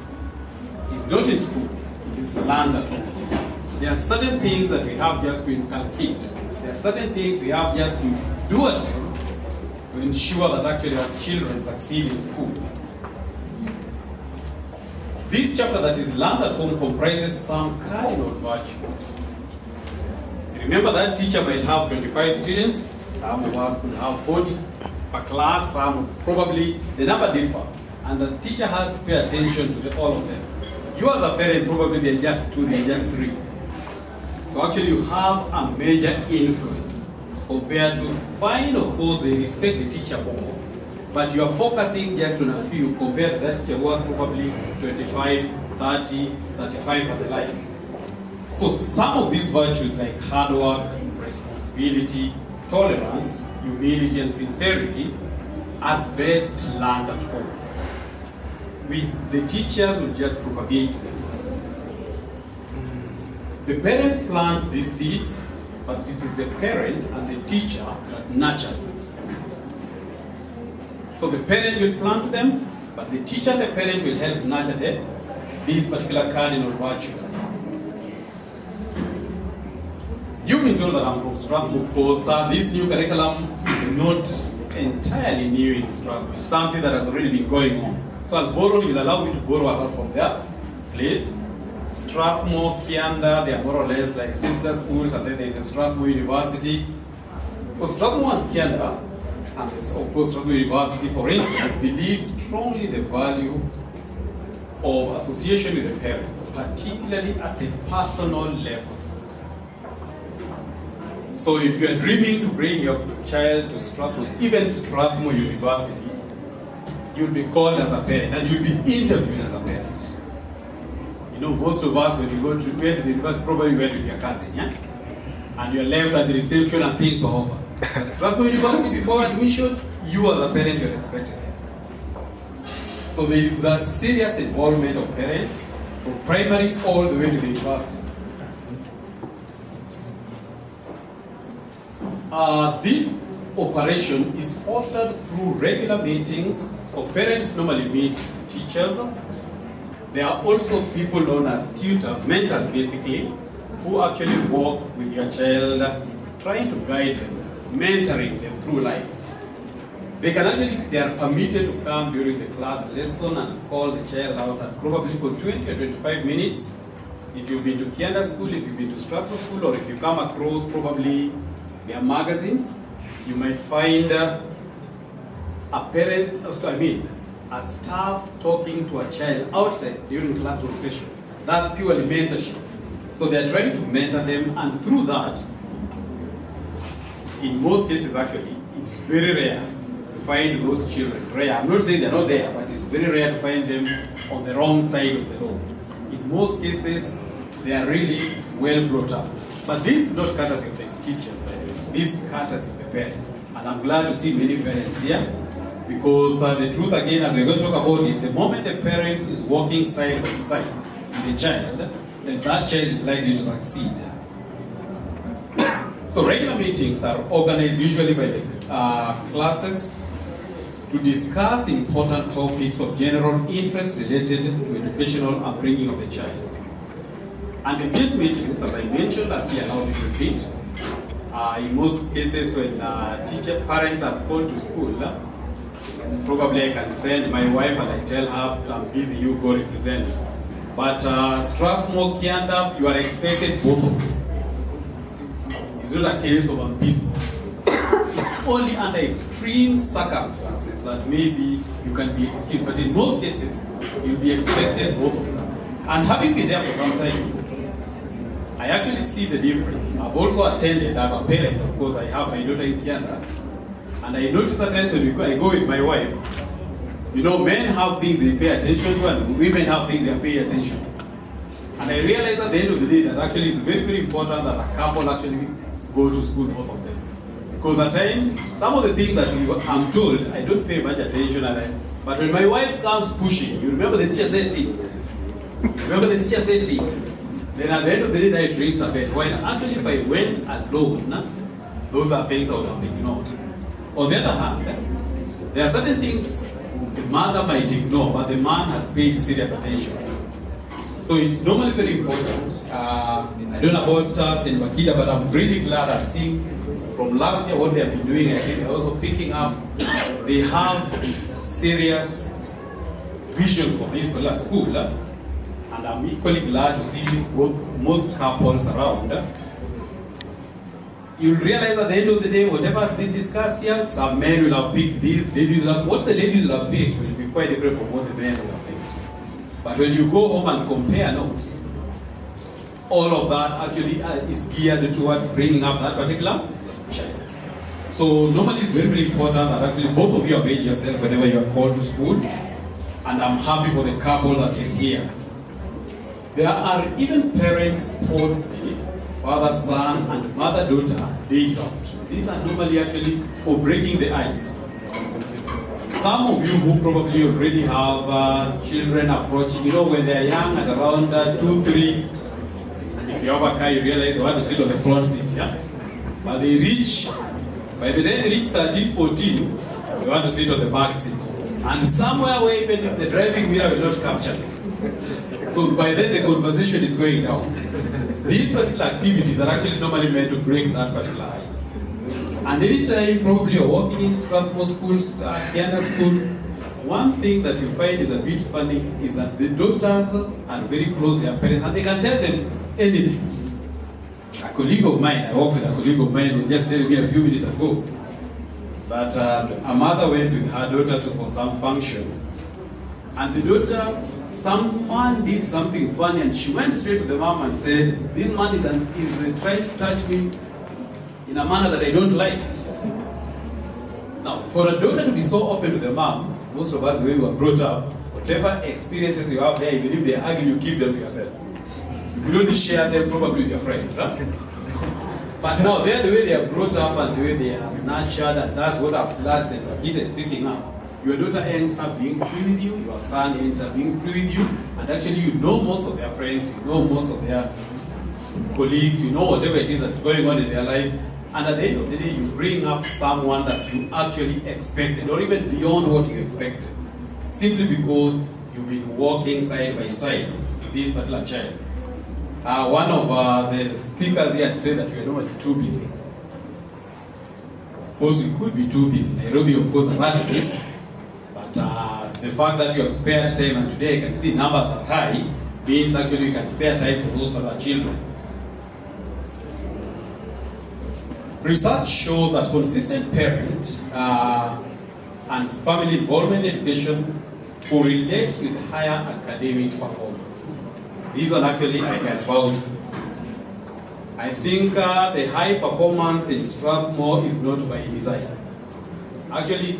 Speaker 14: It's not in school, it is learned at home. There are certain things that we have just to inculcate. There are certain things we have just to do at home to ensure that actually our children succeed in school. This chapter that is learned at home comprises some cardinal virtues. Remember that teacher might have 25 students, some of us could have 40 per class, some probably, the number differs. And the teacher has to pay attention to all of them. You as a parent, probably they're just 2, they're just 3. So actually you have a major influence compared to, fine, of course, they respect the teacher more. But you are focusing just on a few compared to that teacher who was probably 25, 30, 35 and the like. So some of these virtues like hard work, responsibility, tolerance, humility and sincerity are best learned at home. The teachers will just propagate them. The parent plants these seeds, but it is the parent and the teacher that nurtures them. So the parent will plant them, but the teacher and the parent will help nurture these particular cardinal virtues. You've been told that I'm from Strathmore, of course. This new curriculum is not entirely new in Strathmore. It's something that has already been going on. So you'll allow me to borrow a lot from there, please. Strathmore, Kianda, they are more or less like sister schools, and then there's a Strathmore University. So Strathmore and Kianda, and of course Strathmore University, for instance, believes strongly the value of association with the parents, particularly at the personal level. So if you are dreaming to bring your child to Strathmore, even Strathmore University, you'll be called as a parent and you'll be interviewed as a parent. You know, most of us, when you go to the university, probably you went with your cousin, yeah? And you're left at the reception and things are over. At Strathmore University, before admission, you as a parent, you're expected. So there is a serious involvement of parents from primary all the way to the university. This operation is fostered through regular meetings. So parents normally meet teachers. There are also people known as tutors, mentors basically, who actually work with your child, trying to guide them, mentoring them through life. They are permitted to come during the class lesson and call the child out and probably for 20 or 25 minutes. If you've been to Kianda school, if you've been to Stratford school, or if you come across probably their magazines, you might find a staff talking to a child outside during classroom session. That's purely mentorship. So they're trying to mentor them, and through that, in most cases actually, it's very rare to find those children. Rare. I'm not saying they're not there, but it's very rare to find them on the wrong side of the law. In most cases, they are really well brought up. But this is not courtesy of the teachers, by the way. This is courtesy of the parents. And I'm glad to see many parents here, because the truth again, as we're going to talk about it, the moment the parent is walking side by side with the child, then that child is likely to succeed. So regular meetings are organized usually by the classes to discuss important topics of general interest related to educational upbringing of the child. And in these meetings, as I mentioned, as he allowed me to repeat, in most cases when parents are called to school, probably I can send my wife and I tell her, I'm busy, you go represent. But Strathmore, Kianda, you are expected both of you. It's not a case of I'm busy. It's only under extreme circumstances that maybe you can be excused, but in most cases, you'll be expected both of you. And having been there for some time, I actually see the difference. I've also attended as a parent, of course, I have my daughter in Kianda, and I notice at times when I go with my wife, you know, men have things they pay attention to, and women have things they pay attention to. And I realize at the end of the day that actually it's very, very important that a couple actually go to school, both of them. Because at times, some of the things that I'm told, I don't pay much attention, but when my wife comes pushing, you remember the teacher said this, then at the end of the day, it rings a bell. While actually if I went alone, those are things I would have ignored. On the other hand, there are certain things the mother might ignore, but the man has paid serious attention. So it's normally very important. I don't know about St.Bakhita, but I'm really glad I'm seeing from last year what they have been doing. I think they're also picking up. They have serious vision for this particular school. And I'm equally glad to see most couples around. You'll realize at the end of the day, whatever has been discussed here, some men will have picked this, what the ladies will have picked will be quite different from what the men will have picked. But when you go home and compare notes, all of that actually is geared towards bringing up that particular child. So normally it's very, very important that actually both of you avail yourself whenever you are called to school. And I'm happy for the couple that is here. There are even parents' sports day, father, son, and mother, daughter days out. These are normally actually for breaking the ice. Some of you who probably already have children approaching, you know, when they're young at around 2, 3, if you have a car, you realize they want to sit on the front seat, yeah? But they reach, by the time they reach 13, 14, they want to sit on the back seat. And somewhere where even if the driving mirror will not capture them. So by then the conversation is going down. These particular activities are actually normally meant to break that particular ice. And anytime probably you're walking in Strathmore schools, Kianda school, one thing that you find is a bit funny is that the daughters are very close to their parents and they can tell them anything. A colleague of mine, I worked with a colleague of mine who was just telling me a few minutes ago that a mother went with her daughter for some function, and the daughter, someone did something funny and she went straight to the mom and said, this man is trying to touch me in a manner that I don't like. Now, for a daughter to be so open to the mom, most of us, when we were brought up, whatever experiences you have there, even if they argue, you keep them to yourself. You could only share them probably with your friends. Huh? But now, they're the way they are brought up and the way they are nurtured, and that's what our blood St.Bakhita is picking up. Your daughter ends up being free with you, your son ends up being free with you, and actually you know most of their friends, you know most of their colleagues, you know whatever it is that's going on in their life, And at the end of the day, you bring up someone that you actually expected, or even beyond what you expected, simply because you've been walking side by side with this particular child. One of the speakers here said that we are normally too busy. Of course, we could be too busy. Nairobi, of course, allowed this, but the fact that you have spared time, and today I can see numbers are high, means actually you can spare time for those that are children. Research shows that consistent parent and family involvement in education correlates with higher academic performance. This one actually I can vouch for. I think the high performance in Strathmore is not by design. Actually,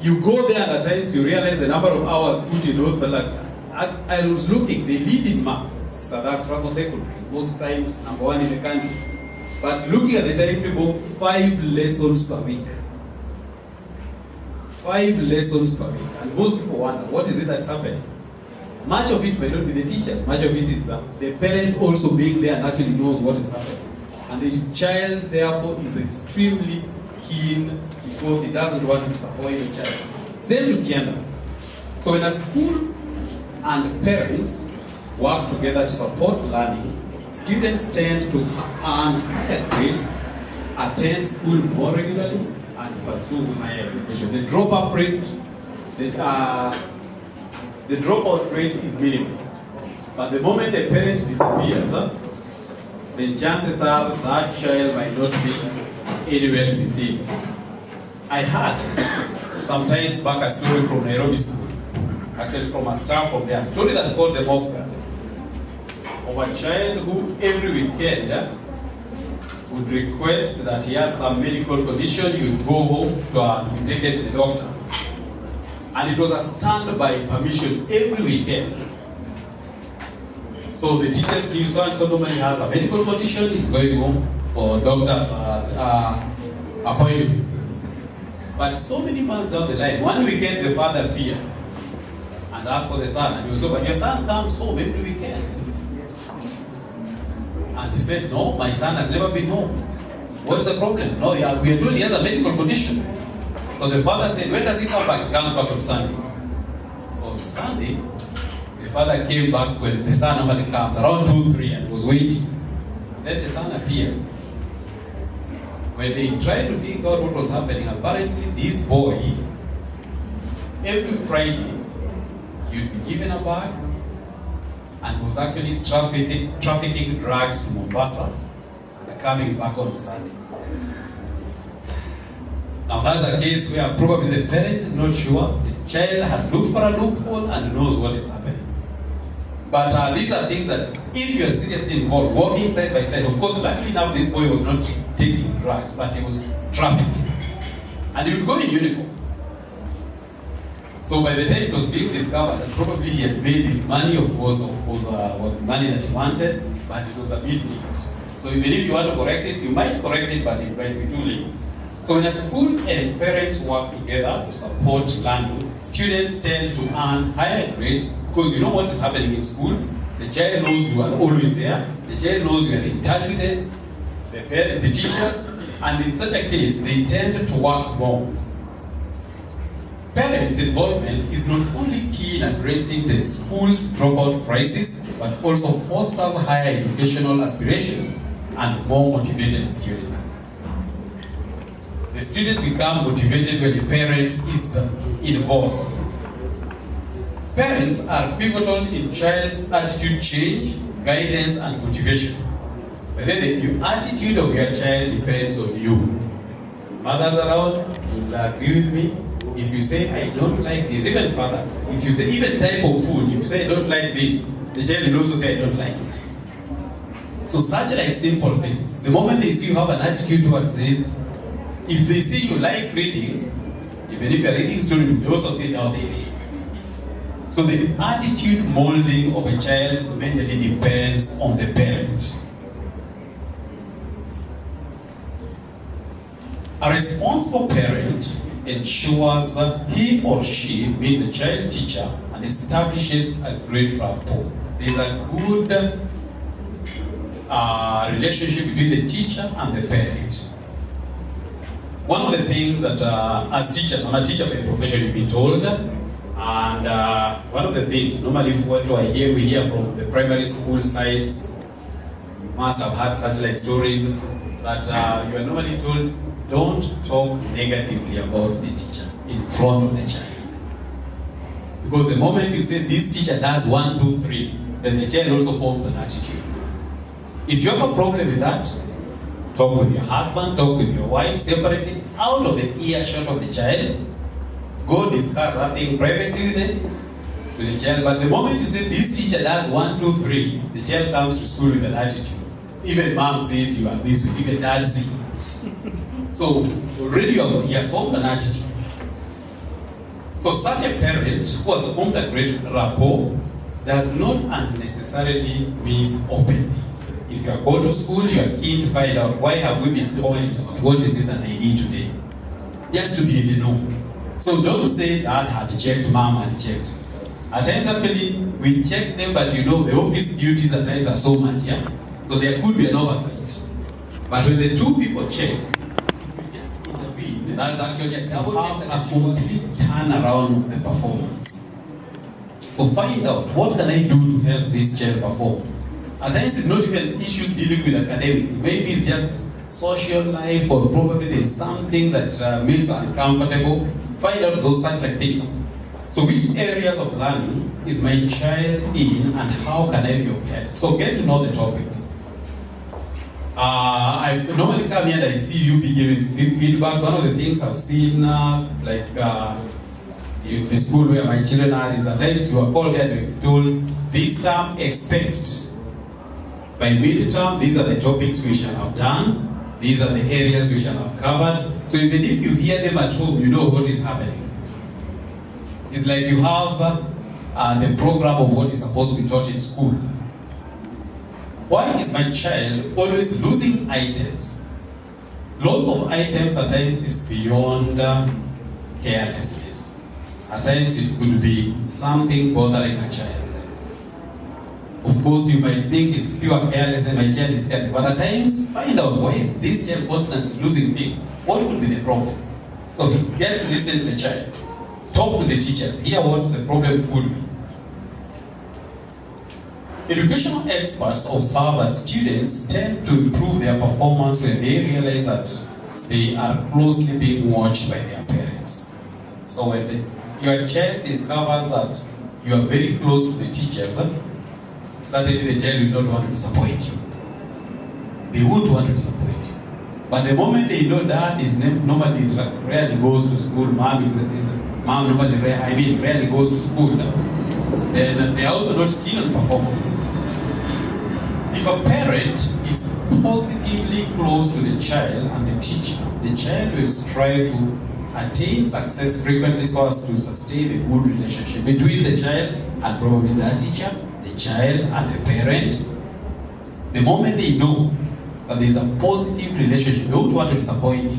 Speaker 14: you go there and at times you realize the number of hours put in those, but like, I was looking, they lead in maths. So that's Strathmore Secondary, most times number 1 in the country. But looking at the timetable, 5 lessons per week. 5 lessons per week. And most people wonder, what is it that's happening? Much of it may not be the teachers. Much of it is the parent also being there and actually knows what is happening. And the child, therefore, is extremely keen because he doesn't want to disappoint the child. Same to Kianda. So when a school and parents work together to support learning, students tend to earn higher grades, attend school more regularly, and pursue higher education. The dropout rate, the dropout rate is minimized. But the moment a parent disappears, then chances are that child might not be anywhere to be seen. I heard sometimes back a story from Nairobi School, actually from a staff from there, a story that caught them off guard, of a child who every weekend would request that he has some medical condition, he would go home to be taken to the doctor. And it was a standby permission every weekend. So the teachers knew so and so normally has a medical condition, he's going home for doctor's appointment. But so many months down the line, one weekend the father appeared and asked for the son, and he was like, but your son comes home every weekend. And he said, no, my son has never been home. What's the problem? No, we are told he has a medical condition. So the father said, when does he come back? He comes back on Sunday. So on Sunday, the father came back when the son normally comes, around 2-3, and was waiting. And then the son appears. When they tried to dig out what was happening, apparently this boy, every Friday, he would be given a bag and was actually trafficking drugs to Mombasa and coming back on Sunday. Now that's a case where probably the parent is not sure, the child has looked for a loophole and knows what is happening. But these are things that if you are seriously involved, working side by side, of course, luckily enough this boy was not taking drugs, but he was trafficking. And he would go in uniform. So by the time it was being discovered that probably he had made his money, of course, was the money that he wanted, but it was a bit late. So even if you want to correct it, you might correct it, but it might be too late. So when a school and parents work together to support learning, students tend to earn higher grades because you know what is happening in school. The child knows you are always there. The child knows you are in touch with it, the teachers, and in such a case, they tend to work more. Parents' involvement is not only key in addressing the school's dropout crisis, but also fosters higher educational aspirations and more motivated students. The students become motivated when the parent is involved. Parents are pivotal in child's attitude change, guidance, and motivation. But then the attitude of your child depends on you. Mothers around will agree with me. If you say, I don't like this, even fathers, if you say, even type of food, if you say, I don't like this, the child will also say, I don't like it. So such like simple things. The moment they see you have an attitude towards this, if they see you like reading, even if you're reading stories, they also say, now they read. So the attitude molding of a child mainly depends on the parent. A responsible parent ensures he or she meets a child teacher and establishes a great rapport. There is a good relationship between the teacher and the parent. One of the things that as teachers, I'm a teacher by profession, you've been told, and one of the things, normally what we hear from the primary school sites, you must have had such like stories, that you are normally told, don't talk negatively about the teacher in front of the child. Because the moment you say this teacher does 1, 2, 3, then the child also forms an attitude. If you have a problem with that, talk with your husband, talk with your wife separately, out of the earshot of the child. Go discuss that thing privately with the child. But the moment you say this teacher does 1, 2, 3, the child comes to school with an attitude. Even mom says you are this way, even dad says. So already he has formed an attitude. So such a parent who has formed a great rapport does not unnecessarily mean openness. If you are going to school, you are keen to find out why have we been told what is it that they need today. Just to be in the know. So don't say dad had checked, mom had checked. At times actually we check them, but you know the office duties at times are so much, yeah? So there could be an oversight. But when the two people check, that's actually a double check, a complete turnaround of the performance. So find out what can I do to help this child perform. At times it's not even issues dealing with academics. Maybe it's just social life, or probably there's something that makes her uncomfortable. Find out those such like things. So which areas of learning is my child in, and how can I be of help? So get to know the topics. I normally come here and I see you be giving feedbacks. One of the things I've seen, in the school where my children are, is at times you are called there to be told, this term expect. By mid-term, these are the topics we shall have done. These are the areas we shall have covered. So even if you hear them at home, you know what is happening. It's like you have the program of what is supposed to be taught in school. Why is my child always losing items? Loss of items at times is beyond carelessness. At times it could be something bothering a child. Of course, you might think it's pure carelessness, my child is careless, but at times find out why is this child constantly losing things. What could be the problem? So get to listen to the child. Talk to the teachers, hear what the problem could be. Educational experts observe that students tend to improve their performance when they realize that they are closely being watched by their parents. So when your child discovers that you are very close to the teachers, certainly the child will not want to disappoint you. They won't want to disappoint you. But the moment they know dad is normally rarely goes to school, mom rarely goes to school, then they are also not keen on performance. If a parent is positively close to the child and the teacher, the child will strive to attain success frequently so as to sustain a good relationship between the child and probably the teacher, the child and the parent. The moment they know that there is a positive relationship, they don't want to disappoint you.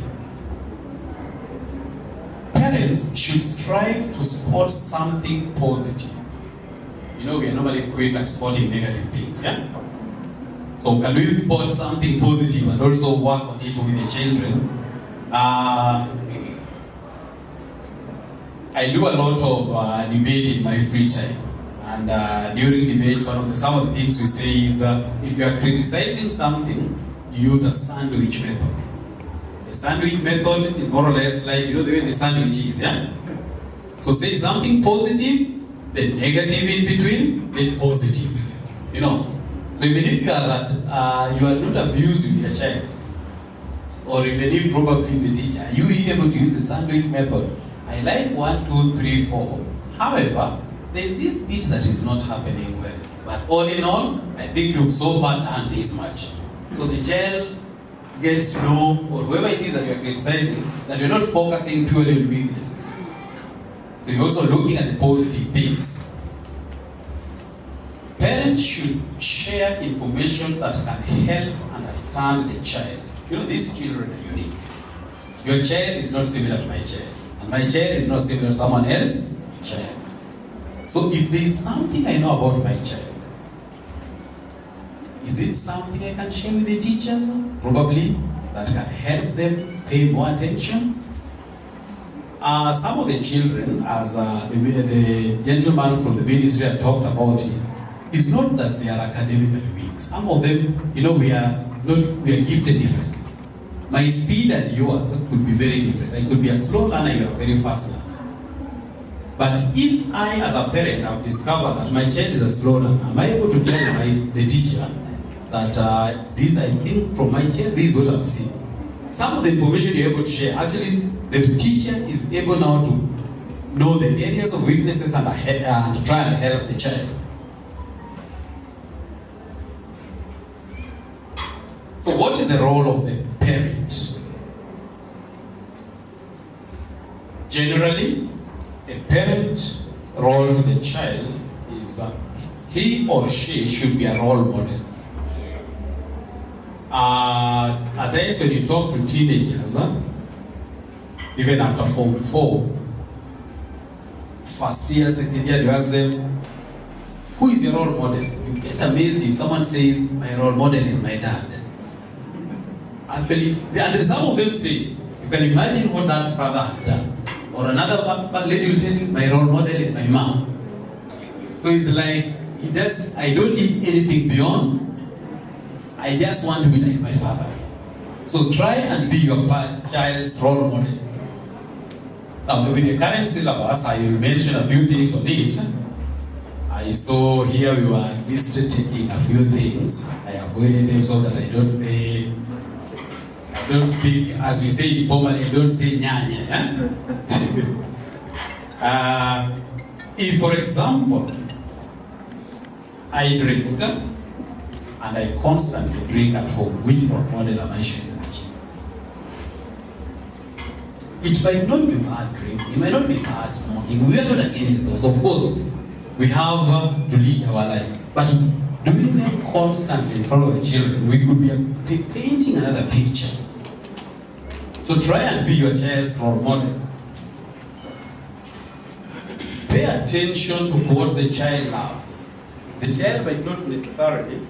Speaker 14: Parents should strive to spot something positive. You know, we are normally quick at spotting negative things, yeah? So can we spot something positive and also work on it with the children? I do a lot of debate in my free time. And during debate, some of the things we say is, if you are criticizing something, you use a sandwich method. The sandwich method is more or less like, you know, the way the sandwich is, yeah? So say something positive, then negative in between, then positive. You know? So even if you are that, you are not abusing your child, or even if probably is the teacher, you are able to use the sandwich method. I like 1, 2, 3, 4. However, there is this bit that is not happening well. But all in all, I think you've so far done this much. So the child gets to know, or whoever it is that you are criticizing, that you're not focusing purely on weaknesses. So you're also looking at the positive things. Parents should share information that can help understand the child. You know, these children are unique. Your child is not similar to my child, and my child is not similar to someone else's child. So if there is something I know about my child, Is it something I can share with the teachers? Probably that can help them pay more attention. Some of the children, as the gentleman from the ministry had talked about here, it's not that they are academically weak. Some of them, we are gifted differently. My speed and yours could be very different. I could be a slow learner, you're a very fast learner. But if I, as a parent, have discovered that my child is a slow learner, am I able to tell the teacher that this, I think, from my child, this is what I'm seeing? Some of the information you're able to share, actually, the teacher is able now to know the areas of weaknesses and try and help the child. So what is the role of the parent? Generally, a parent's role to the child is he or she should be a role model. At times when you talk to teenagers, even after Form 4, first year, second year, you ask them, who is your role model? You get amazed if someone says, my role model is my dad. Actually, and some of them say, you can imagine what that father has done. Or another lady will tell you, my role model is my mom. So it's like, I don't need anything beyond. I just want to be like my father. So try and be your child's role model. Now, with the current syllabus, I will mention a few things on it. I saw here we were taking a few things. I avoided them so that I don't speak, as we say informally, I don't say nyanya. If, for example, I drink, and I constantly drink at home, which role model am I showing the child? It might not be bad drinking, it might not be bad smoking. We are not against those. Of course, we have to lead our life. But doing them constantly in front of the children, we could be painting another picture. So try and be your child's role model. Pay attention to what the child loves. The child might not necessarily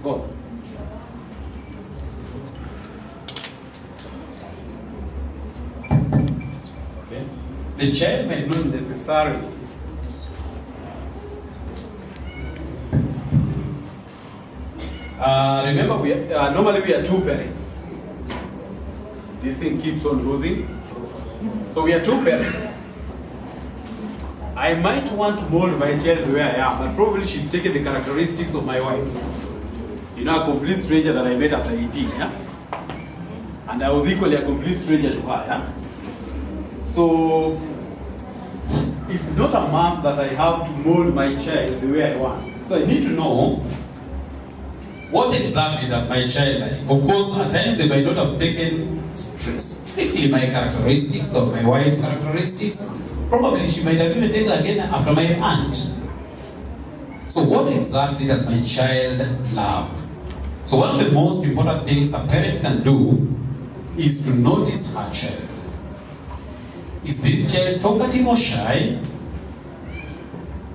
Speaker 14: God. Okay. The child may not necessarily remember normally we are two parents. This thing keeps on losing. So we are two parents. I might want to mold my child the way I am, but probably she's taken the characteristics of my wife. A complete stranger that I met after 18, yeah? And I was equally a complete stranger to her, yeah? So, it's not a must that I have to mold my child the way I want. So I need to know, what exactly does my child like? Of course, at times they might not have taken strictly my characteristics or my wife's characteristics. Probably she might have even taken again after my aunt. So what exactly does my child love? So one of the most important things a parent can do is to notice her child. Is this child talkative or shy?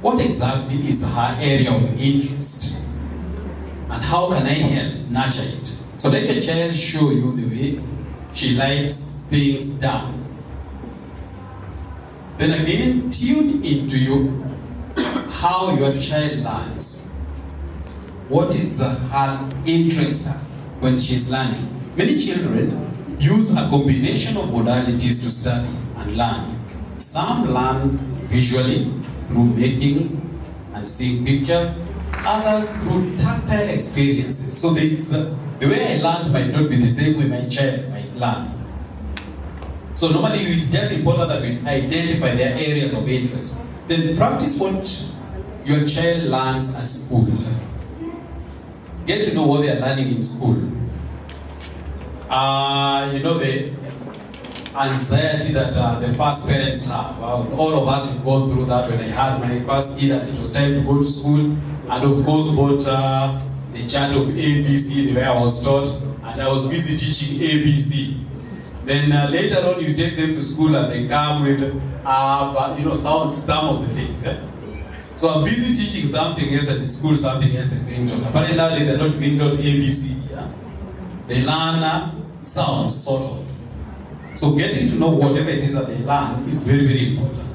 Speaker 14: What exactly is her area of interest? And how can I help nurture it? So let your child show you the way she likes things done. Then again, tune into you how your child learns. What is her interest when she's learning? Many children use a combination of modalities to study and learn. Some learn visually through making and seeing pictures, others through tactile experiences. So the way I learned might not be the same way my child might learn. So normally it's just important that we identify their areas of interest. Then practice what your child learns at school. Get to know what they are learning in school. The anxiety that the first parents have. All of us have gone through that when I had my first kid and it was time to go to school. And of course bought the chart of ABC the way I was taught. And I was busy teaching ABC. Then later on you take them to school and they come with some of the things. So I'm busy teaching something else at the school, something else is being taught. Apparently nowadays they're not being taught ABC. Yeah? They learn sounds, sort of. So getting to know whatever it is that they learn is very, very important,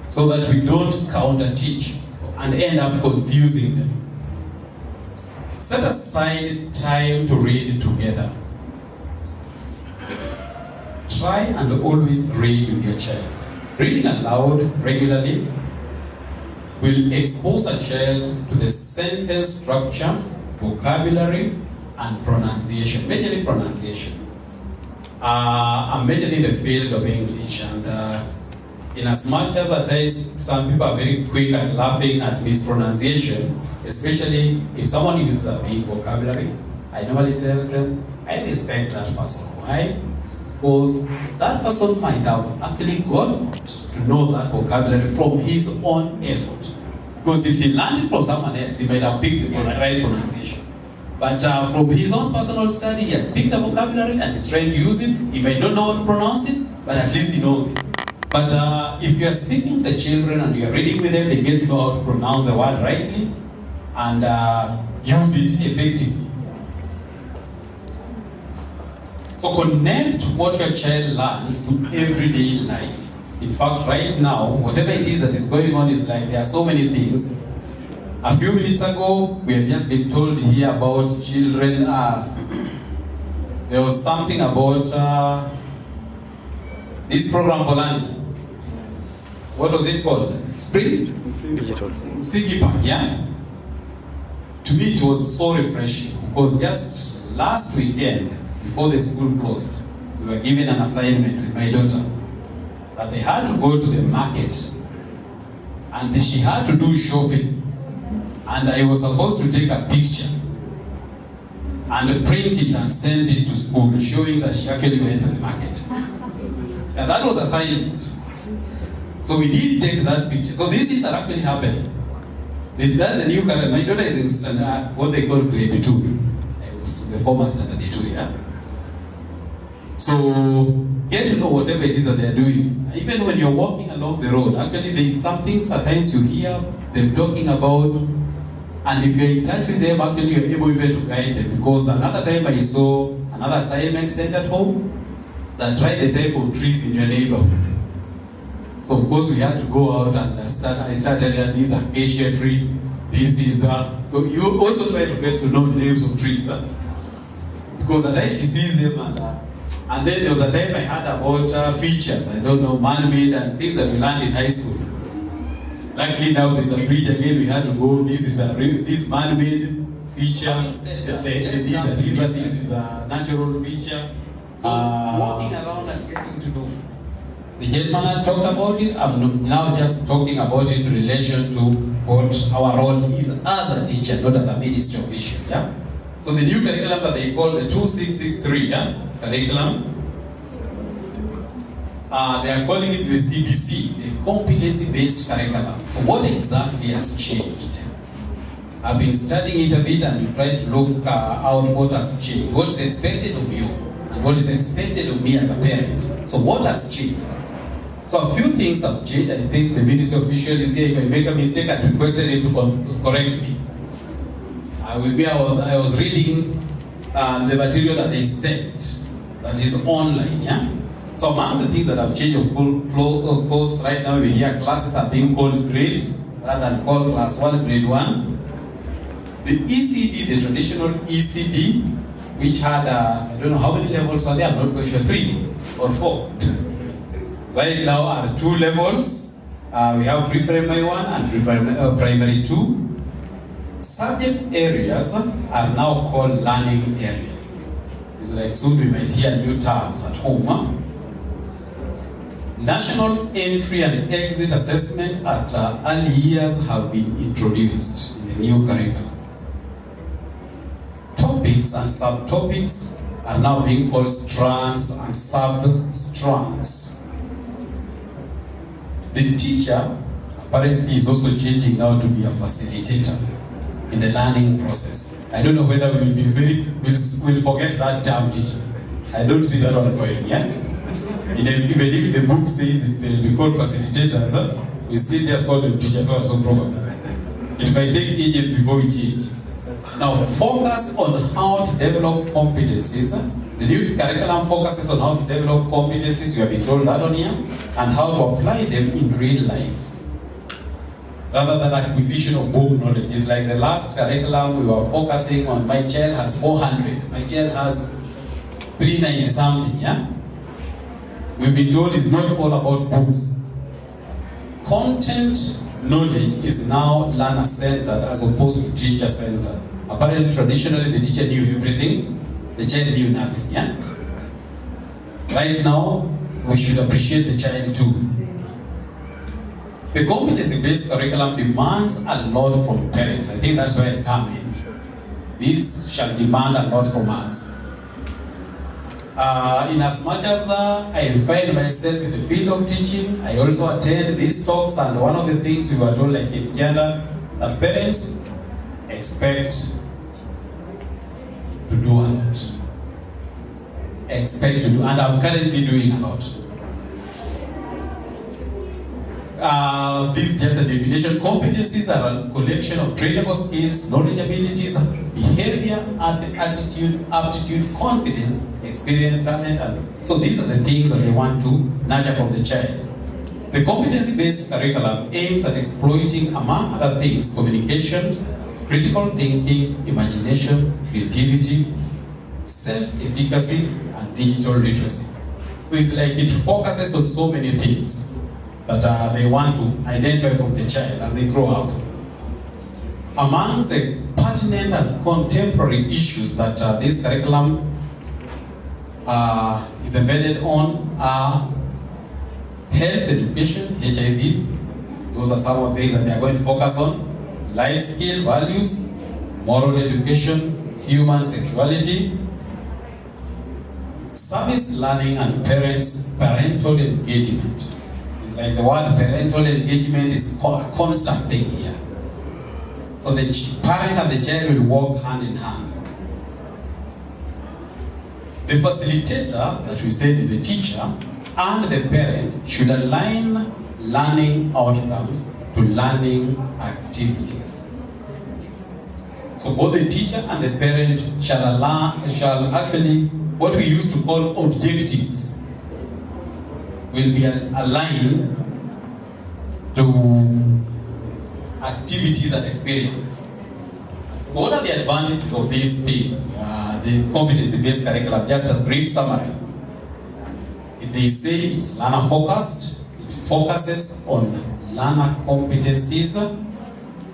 Speaker 14: so that we don't counter-teach and end up confusing them. Set aside time to read together. Try and always read with your child. Reading aloud regularly will expose a child to the sentence structure, vocabulary, and pronunciation, majorly pronunciation. I'm majorly in the field of English, and in as much as at times some people are very quick at laughing at mispronunciation, especially if someone uses a big vocabulary, I normally tell them, I respect that person. Why? Because that person might have actually got to know that vocabulary from his own effort. Because if he learned it from someone else, he might have picked the right pronunciation. But from his own personal study, he has picked a vocabulary and he's trying to use it. He might not know how to pronounce it, but at least he knows it. But if you are speaking to the children and you are reading with them, they get to know how to pronounce the word rightly and use it effectively. So connect what your child learns to everyday life. In fact, right now, whatever it is that is going on is like there are so many things. A few minutes ago, we had just been told here about children. There was something about this program for learning. What was it called? Spring? Digital. Sigipa, yeah? To me, it was so refreshing because just last weekend, before the school closed, we were given an assignment with my daughter that they had to go to the market and she had to do shopping. And I was supposed to take a picture and print it and send it to school, showing that she actually went to the market. And that was assignment. So we did take that picture. So these things are actually happening. That's a new curriculum. My daughter is in standard, what they call grade 2. The former standard 2, yeah? So get to know whatever it is that they're doing. Even when you're walking along the road, actually there is something sometimes you hear them talking about, and if you're in touch with them, actually you're able even to guide them. Because another time I saw another assignment sent at home that tried the type of trees in your neighborhood. So of course we had to go out and I started telling her, this is an acacia tree, this is so you also try to get to know the names of trees. Because at times she sees them and then there was a time I heard about features, I don't know, man-made and things that we learned in high school. Luckily now there's a bridge again, we had to go, this is this man-made feature, this is a river, this is a natural feature. So walking around and getting to know. The gentleman had talked about it, I'm now just talking about it in relation to what our role is as a teacher, not as a ministry official, yeah? So the new curriculum that they call the 2663, yeah? Curriculum. They are calling it the CBC, the competency-based curriculum. So what exactly has changed? I've been studying it a bit and trying to look out what has changed, what is expected of you, and what is expected of me as a parent. So what has changed? So a few things have changed. I think the ministry official is here. If I make a mistake, I requested him to correct me. I was reading the material that they sent, that is online, yeah? So among the things that have changed, of course, right now we hear classes are being called grades, rather than called class 1, grade 1. The ECD, the traditional ECD, which had, I don't know how many levels were there, I'm not quite sure, 3 or 4. Right now are 2 levels. We have pre-primary 1 and primary 2. Subject areas are now called learning areas. It's like soon we might hear new terms at home. National entry and exit assessment at early years have been introduced in the new curriculum. Topics and subtopics are now being called strands and sub-strands. The teacher apparently is also changing now to be a facilitator in the learning process. I don't know whether we'll forget that term teacher. I don't see that one going, yeah? Even if the book says it will be called facilitators, we still just call them teachers also program. It might take ages before we change. Now, focus on how to develop competencies. The new curriculum focuses on how to develop competencies, we have been told that on here, and how to apply them in real life, rather than acquisition of book knowledge. It's like the last curriculum we were focusing on, my child has 400, my child has 390 something, yeah? We've been told it's not all about books. Content knowledge is now learner-centered as opposed to teacher-centered. Apparently, traditionally, the teacher knew everything, the child knew nothing, yeah? Right now, we should appreciate the child too. The competency-based curriculum demands a lot from parents. I think that's where I come in. This shall demand a lot from us. In as much as I find myself in the field of teaching, I also attend these talks, and one of the things we were told, like in Canada, that parents expect to do a lot. Expect to do, and I'm currently doing a lot. This is just a definition. Competencies are a collection of trainable skills, knowledge, abilities, behavior, attitude, aptitude, confidence, experience, talent, and so these are the things that they want to nurture from the child. The competency-based curriculum aims at exploiting, among other things, communication, critical thinking, imagination, creativity, self-efficacy, and digital literacy. So it's like it focuses on so many things that they want to identify from the child as they grow up. Amongst the pertinent and contemporary issues that this curriculum is embedded on are health education, HIV. Those are some of the things that they are going to focus on. Life skill, values, moral education, human sexuality, service learning, and parental engagement. It's like the word parental engagement is a constant thing here. So the parent and the child will work hand in hand. The facilitator that we said is the teacher and the parent should align learning outcomes to learning activities. So both the teacher and the parent shall actually, what we used to call objectives, will be aligned to activities and experiences. What are the advantages of this thing, the competency-based curriculum? Just a brief summary. They say it's learner-focused, it focuses on learner competencies,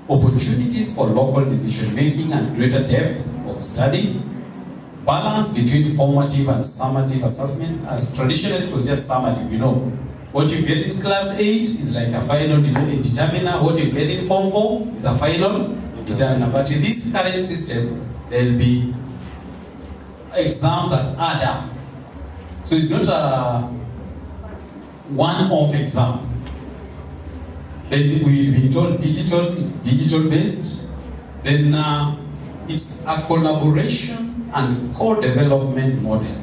Speaker 14: opportunities for local decision-making and greater depth of study, balance between formative and summative assessment. As traditionally it was just summative, you know. What you get in class 8 is like a final determiner. What you get in form 4 is a final determiner. But in this current system, there will be exams that add up. So it's not a one-off exam. Then we've been told digital, it's digital-based. Then it's a collaboration and co-development model.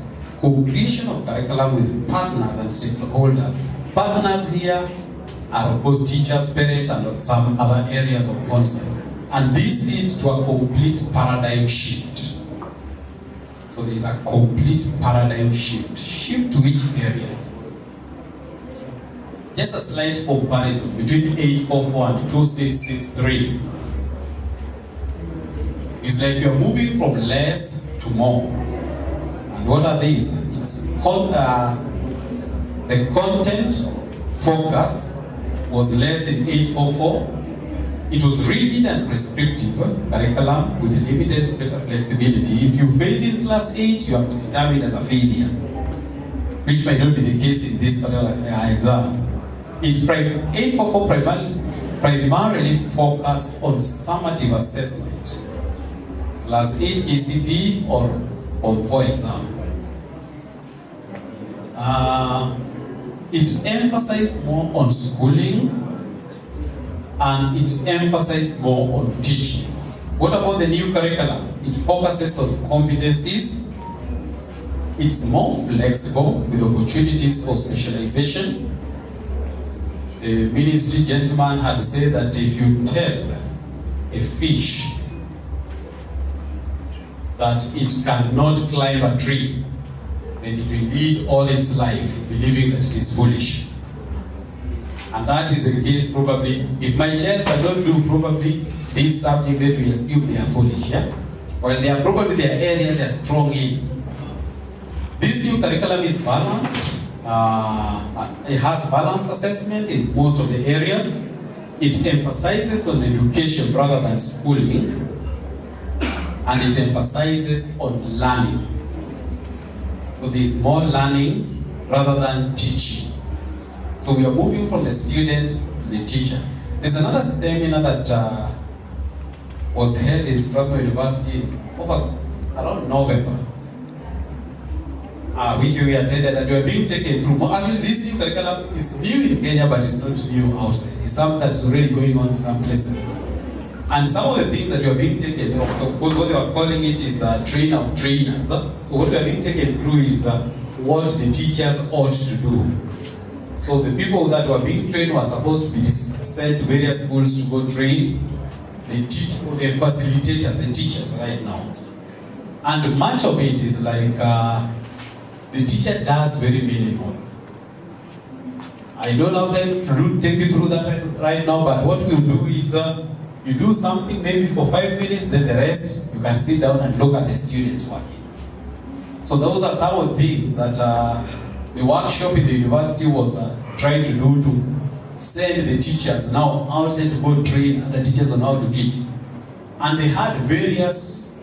Speaker 14: Co-creation of curriculum with partners and stakeholders. Partners here are of course teachers, parents, and some other areas of concern. And this leads to a complete paradigm shift. So there is a complete paradigm shift. Shift to which areas? Just a slight comparison between 844 and 2663. It's like you're moving from less to more. And what are these? It's called the content focus was less in 844. It was rigid and prescriptive curriculum with limited flexibility. If you failed in class 8, you are determined as a failure, which might not be the case in this particular exam. 844 primarily focused on summative assessment, class 8 ACP or Form 4 exam. It emphasized more on schooling and it emphasized more on teaching. What about the new curriculum? It focuses on competencies. It's more flexible with opportunities for specialization. The ministry gentleman had said that if you tell a fish that it cannot climb a tree, then it will lead all its life believing that it is foolish. And that is the case probably. If my child cannot do probably this subject, then we assume they are foolish. Yeah? Well, they are probably their areas they are strong in. This new curriculum is balanced. It has balanced assessment in most of the areas. It emphasizes on education rather than schooling. And it emphasizes on learning. So there is more learning rather than teaching. So we are moving from the student to the teacher. There's another seminar that was held in St.Bakhita University around November, which we attended, and we are being taken through. Actually, this new curriculum is new in Kenya, but it's not new outside. It's something that's already going on in some places. And some of the things that you are being taken, of course, what they are calling it is train of trainers. So what we are being taken through is what the teachers ought to do. So the people that were being trained were supposed to be sent to various schools to go train the facilitators, the teachers right now. And much of it is like the teacher does very minimal. I don't have time to take you through that right now, but what we'll do is you do something maybe for 5 minutes, then the rest you can sit down and look at the students working. So those are some of the things that the workshop in the university was trying to do, to send the teachers now outside to go train other teachers on how to teach. And they had various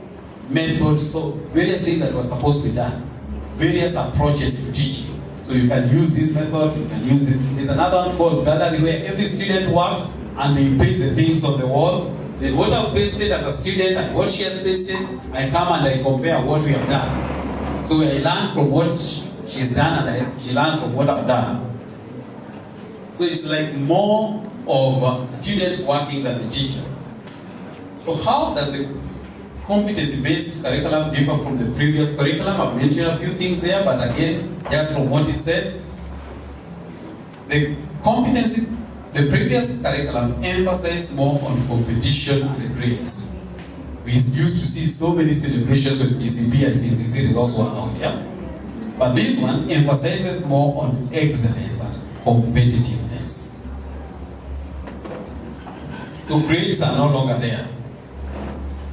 Speaker 14: methods, so various things that were supposed to be done, various approaches to teaching. So you can use this method, you can use it. There's another one called gallery where every student works and they paste the things on the wall. Then what I've pasted as a student and what she has pasted, I come and I compare what we have done. So I learn from what she's done and she learns from what I've done. So it's like more of students working than the teacher. So how does the competency-based curriculum differ from the previous curriculum? I've mentioned a few things here, but again, just from what he said, the previous curriculum emphasized more on competition and grades. We used to see so many celebrations with PCP and PCC results were out, yeah? But this one emphasizes more on excellence and competitiveness. So grades are no longer there.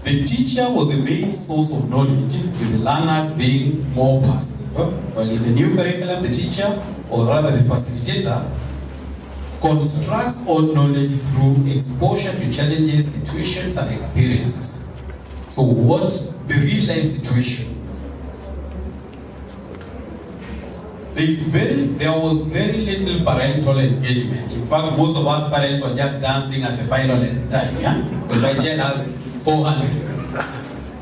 Speaker 14: The teacher was the main source of knowledge, with the learners being more passive. While in the new curriculum, the teacher, or rather the facilitator, constructs all knowledge through exposure to challenges, situations, and experiences. So what the real life situation? There was very little parental engagement. In fact, most of us parents were just dancing at the final time, yeah? But my child has 400.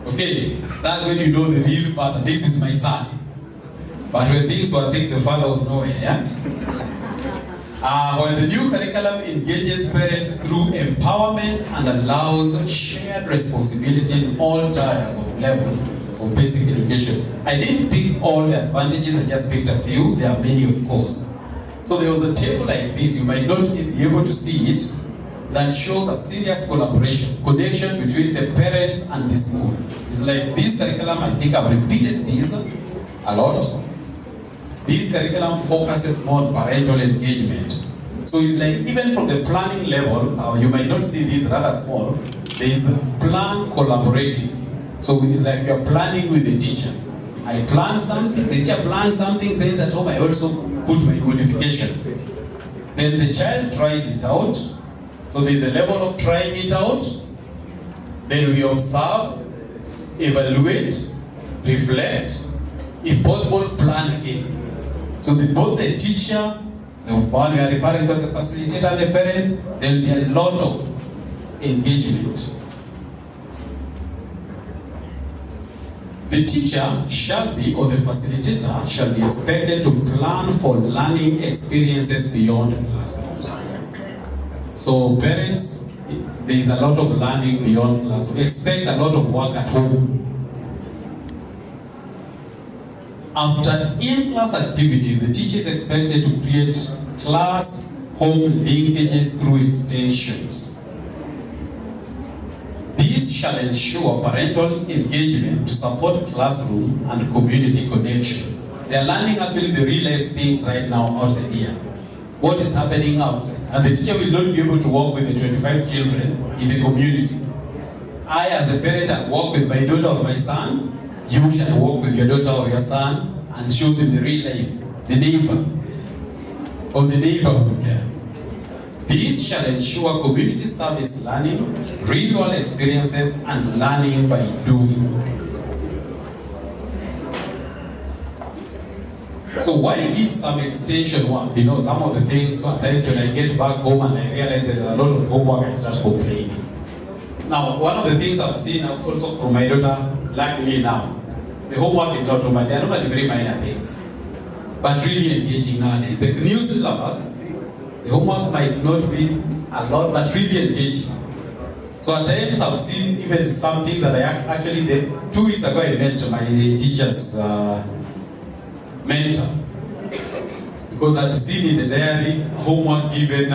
Speaker 14: Okay, that's when you know the real father. This is my son. But when things were thick, the father was nowhere, yeah? When the new curriculum engages parents through empowerment and allows shared responsibility in all tiers of levels of basic education. I didn't pick all the advantages, I just picked a few. There are many, of course. So there was a table like this, you might not be able to see it, that shows a serious connection between the parents and the school. It's like this curriculum, I think I've repeated this a lot. This curriculum focuses more on parental engagement. So it's like, even from the planning level, you might not see this rather small, there is a plan collaborating. So it's like you're planning with the teacher. I plan something, the teacher plans something, says at home, I also put my modification. Then the child tries it out. So there's a level of trying it out. Then we observe, evaluate, reflect, if possible, plan again. So both the teacher, the one we are referring to as the facilitator, and the parent, there will be a lot of engagement. The teacher shall be, or the facilitator shall be expected to plan for learning experiences beyond classrooms. So parents, there is a lot of learning beyond classrooms. Expect a lot of work at home. After in-class activities, the teacher is expected to create class-home linkages through extensions. This shall ensure parental engagement to support classroom and community connection. They are learning actually the real life things right now outside here. What is happening outside. And the teacher will not be able to work with the 25 children in the community. I, as a parent, I work with my daughter or my son. You shall work with your daughter or your son and show them the real life, the neighbor, or the neighborhood. These shall ensure community service learning, real-world experiences, and learning by doing. So why give some extension work? You know, some of the things, sometimes when I get back home and I realize there's a lot of homework, I start complaining. Now, one of the things I've seen also from my daughter, luckily now, the homework is not too much. They are normally very minor things, but really engaging nowadays. The new syllabus, the homework might not be a lot, but really engaging. So at times I've seen even some things that I actually did. 2 weeks ago I met my teacher's mentor, because I've seen in the diary homework given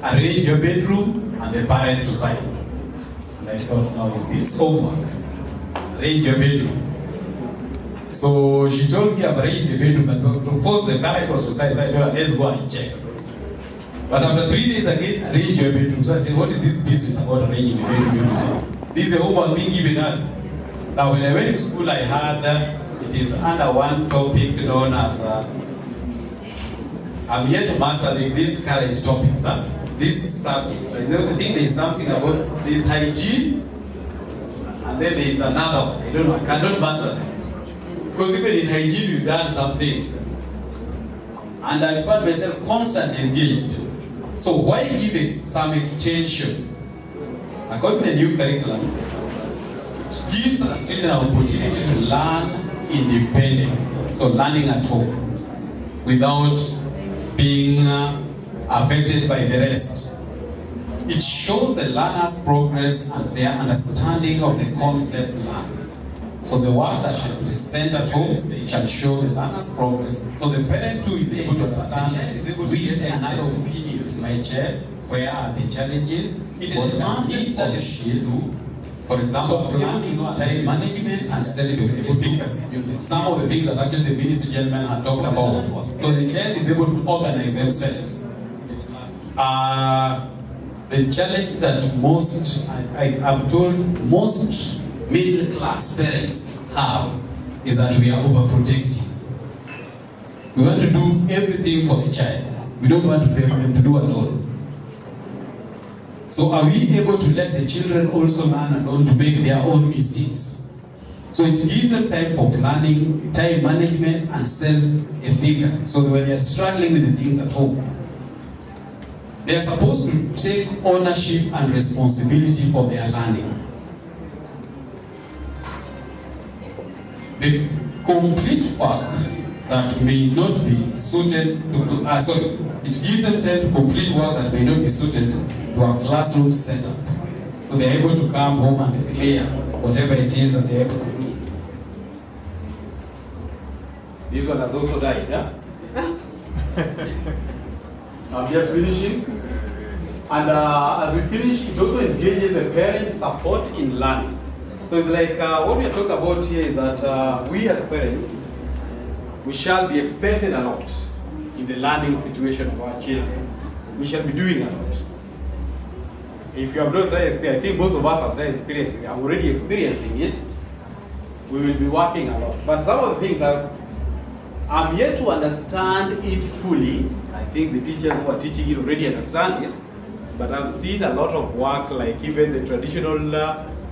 Speaker 14: arrange your bedroom and the parent to sign. And I thought, no, it's homework. Arrange your bedroom. So she told me I've arranged the bedroom, but to force the parent was to sign, so I told her, let's go and check. But after 3 days again, arrange your bedroom. So I said, what is this business about arranging the bedroom? This is the homework being given her. Now when I went to school, I heard it is under one topic known as, I'm yet to master these current topics, these subjects. I think there is something about this hygiene, and then there is another one. I don't know, I cannot master them. Because even in hygiene, we've done some things. And I found myself constantly engaged. So why give some extension? According to the new curriculum, it gives a student an opportunity to learn independently. So learning at home, without being affected by the rest. It shows the learner's progress and their understanding of the concept learned. So the work that should be sent at home shall show the learner's progress. So the parent too is able to understand which another opinions my child, where are the challenges, it enhances the skills. For example, to be able to know time management and self-efficacy. Some of the things that actually the ministry gentlemen had talked about. So the child is able to organize themselves. The challenge that most, I'm told, most middle class parents have is that we are overprotective. We want to do everything for the child. We don't want them to do alone. So are we able to let the children also learn alone to make their own mistakes? So it gives them time for planning, time management, and self-efficacy. So when they are struggling with the things at home, they are supposed to take ownership and responsibility for their learning. The complete work that may not be suited to, it gives them time to complete work that may not be suited to a classroom setup. So they are able to come home and clear whatever it is that they are able to do. This one has also died, yeah? I'm just finishing. And as we finish, it also engages the parents' support in learning. So it's like what we are talking about here is that we as parents, we shall be expected a lot in the learning situation of our children. We shall be doing a lot. If you have not started experiencing, I think most of us have started experiencing, I'm already experiencing it, we will be working a lot. But some of the things that I'm yet to understand it fully. I think the teachers who are teaching it already understand it, but I've seen a lot of work, like even the traditional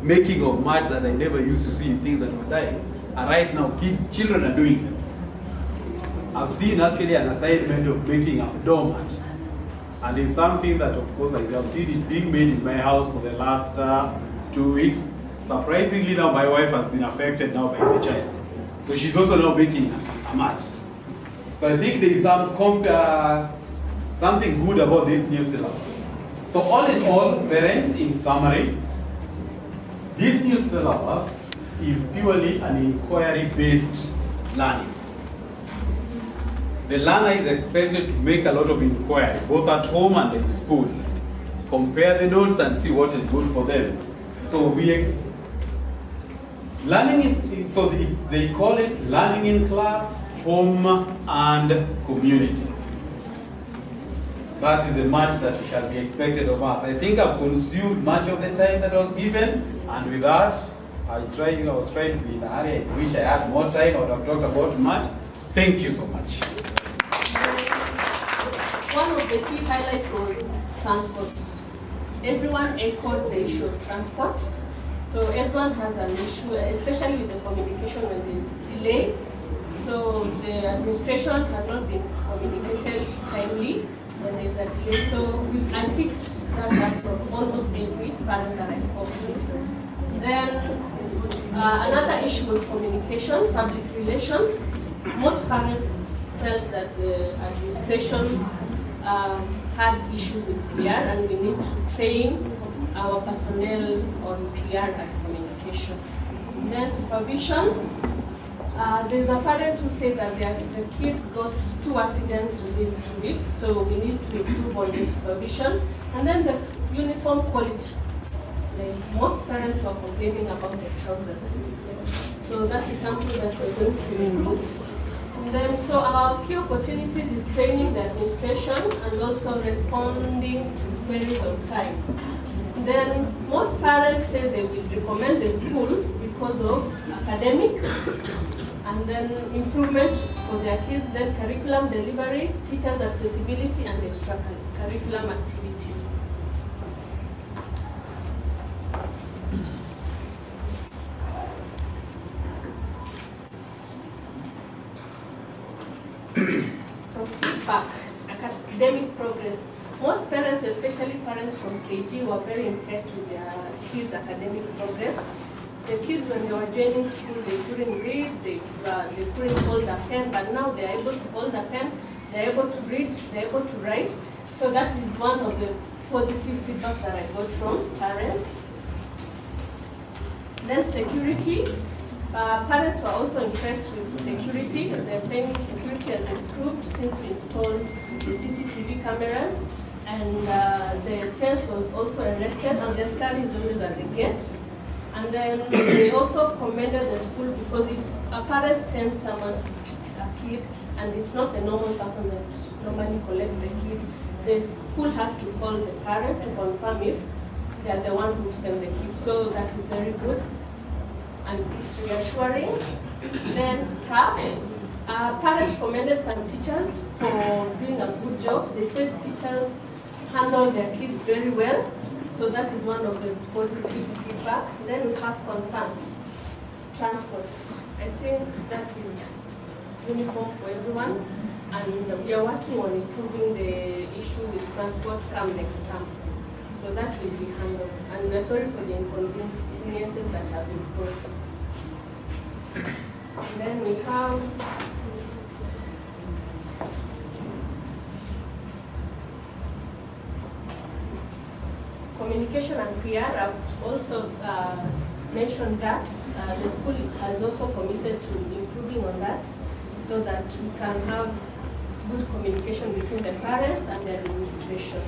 Speaker 14: making of mats that I never used to see in things that were dying, and right now children are doing them. I've seen actually an assignment of making a doormat, and it's something that of course I've seen it being made in my house for the last 2 weeks. Surprisingly now my wife has been affected now by the child, so she's also now making a mat. So I think there is something good about this new syllabus. So all in all, parents, in summary, this new syllabus is purely an inquiry-based learning. The learner is expected to make a lot of inquiry, both at home and in school. compare the notes and see what is good for them. So they call it learning in class, home, and community. That is a much that shall be expected of us. I think I've consumed much of the time that was given, and with that, I was trying to be in a hurry. I wish I had more time. I would have talked about much. Thank you so much.
Speaker 15: One of the key highlights was transport. Everyone echoed the issue of transport. So everyone has an issue, especially with the communication when there's delay. So the administration has not been communicated timely when there's a delay. So I picked that up from almost every parent that I spoke to. Then another issue was communication, public relations. Most parents felt that the administration had issues with PR, and we need to train our personnel on PR and communication. Then supervision. There's a parent who said that the kid got 2 accidents within 2 weeks, so we need to improve on the supervision. And then the uniform quality. Most parents were complaining about the trousers. So that is something that we're going to improve. And then, so our key opportunities is training the administration and also responding to queries on time. Then most parents say they will recommend the school because of academic and then improvement for their kids, then curriculum delivery, teachers' accessibility, and extracurriculum activities. So feedback, academic progress. Most parents, especially parents from KG, were very impressed with their kids' academic progress. The kids, when they were joining school, they couldn't read, they couldn't hold a pen, but now they're able to hold a pen, they're able to read, they're able to write. So that is one of the positive feedback that I got from parents. Then security. Parents were also impressed with security. They're saying security has improved since we installed the CCTV cameras, and the fence was also erected, and the scan is always at the gate. And then they also commended the school because if a parent sends someone to pick a kid, and it's not the normal person that normally collects the kid, the school has to call the parent to confirm if they are the one who sent the kid. So that is very good, and it's reassuring. Then staff. Parents commended some teachers for doing a good job. They said teachers handle their kids very well. So that is one of the positive feedback. Then we have concerns. Transport. I think that is uniform for everyone. And we are working on improving the issue with transport come next term. So that will be handled. And we're sorry for the inconveniences that have been caused. And then we have communication and PR. I've also mentioned that the school has also committed to improving on that so that we can have good communication between the parents and the administration.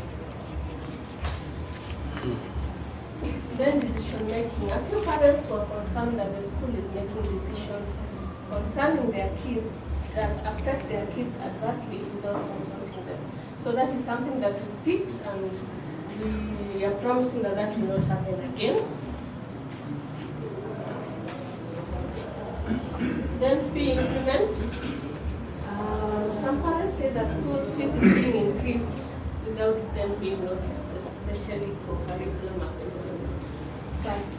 Speaker 15: Then decision making. A few parents were concerned that the school is making decisions concerning their kids that affect their kids adversely without consulting them. So that is something that we picked, and we are promising that that will not happen again. Then fee increment. Some parents say that school fees is being increased without them being noticed, especially for curriculum activities. But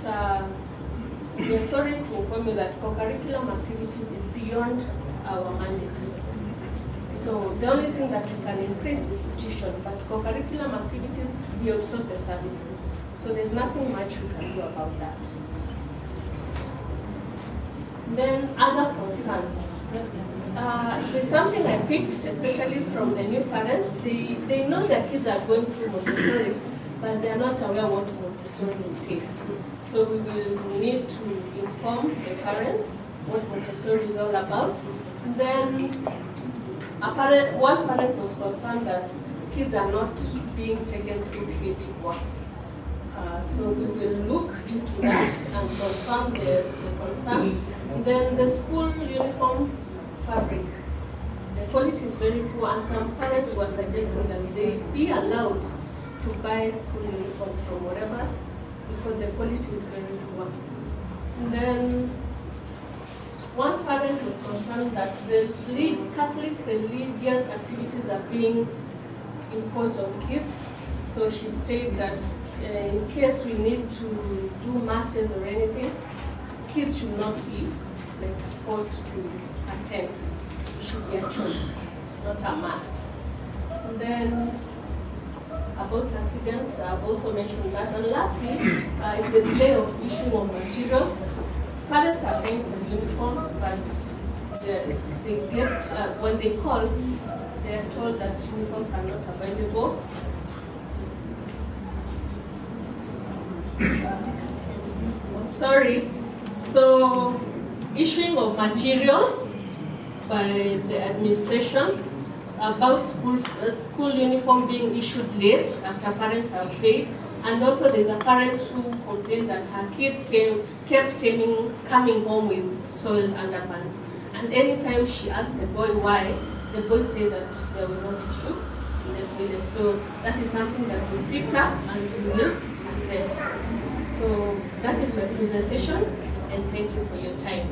Speaker 15: we are sorry to inform you that co-curriculum activities is beyond our mandate. So the only thing that we can increase is tuition, but co-curriculum activities, we outsource the service. So there's nothing much we can do about that. Then other concerns. There's something I picked, especially from the new parents. They know their kids are going through Montessori, but they're not aware what Montessori entails. So we will need to inform the parents what Montessori is all about. Then one parent was concerned that kids are not being taken through creative works. So we will look into that and confirm the concern. Then the school uniform fabric. The quality is very poor, and some parents were suggesting that they be allowed to buy school uniform from wherever because the quality is very poor. And then one parent was concerned that the Catholic religious activities are being imposed on kids. So she said that in case we need to do masses or anything, kids should not be forced to attend. It should be a choice, not a must. And then about accidents, I've also mentioned that. And lastly, is the delay of issuing of materials. Parents are paying for uniforms, but they get, when they call, they are told that uniforms are not available. Sorry. So, issuing of materials by the administration about school uniform being issued late after parents have paid, and also there's a parent who complained that her kid kept coming home with soiled underpants, and anytime she asked the boy why, the boy said that there was no tissue in the toilet. So that is something that we picked up and we will address. So that is my presentation, and thank you for your time.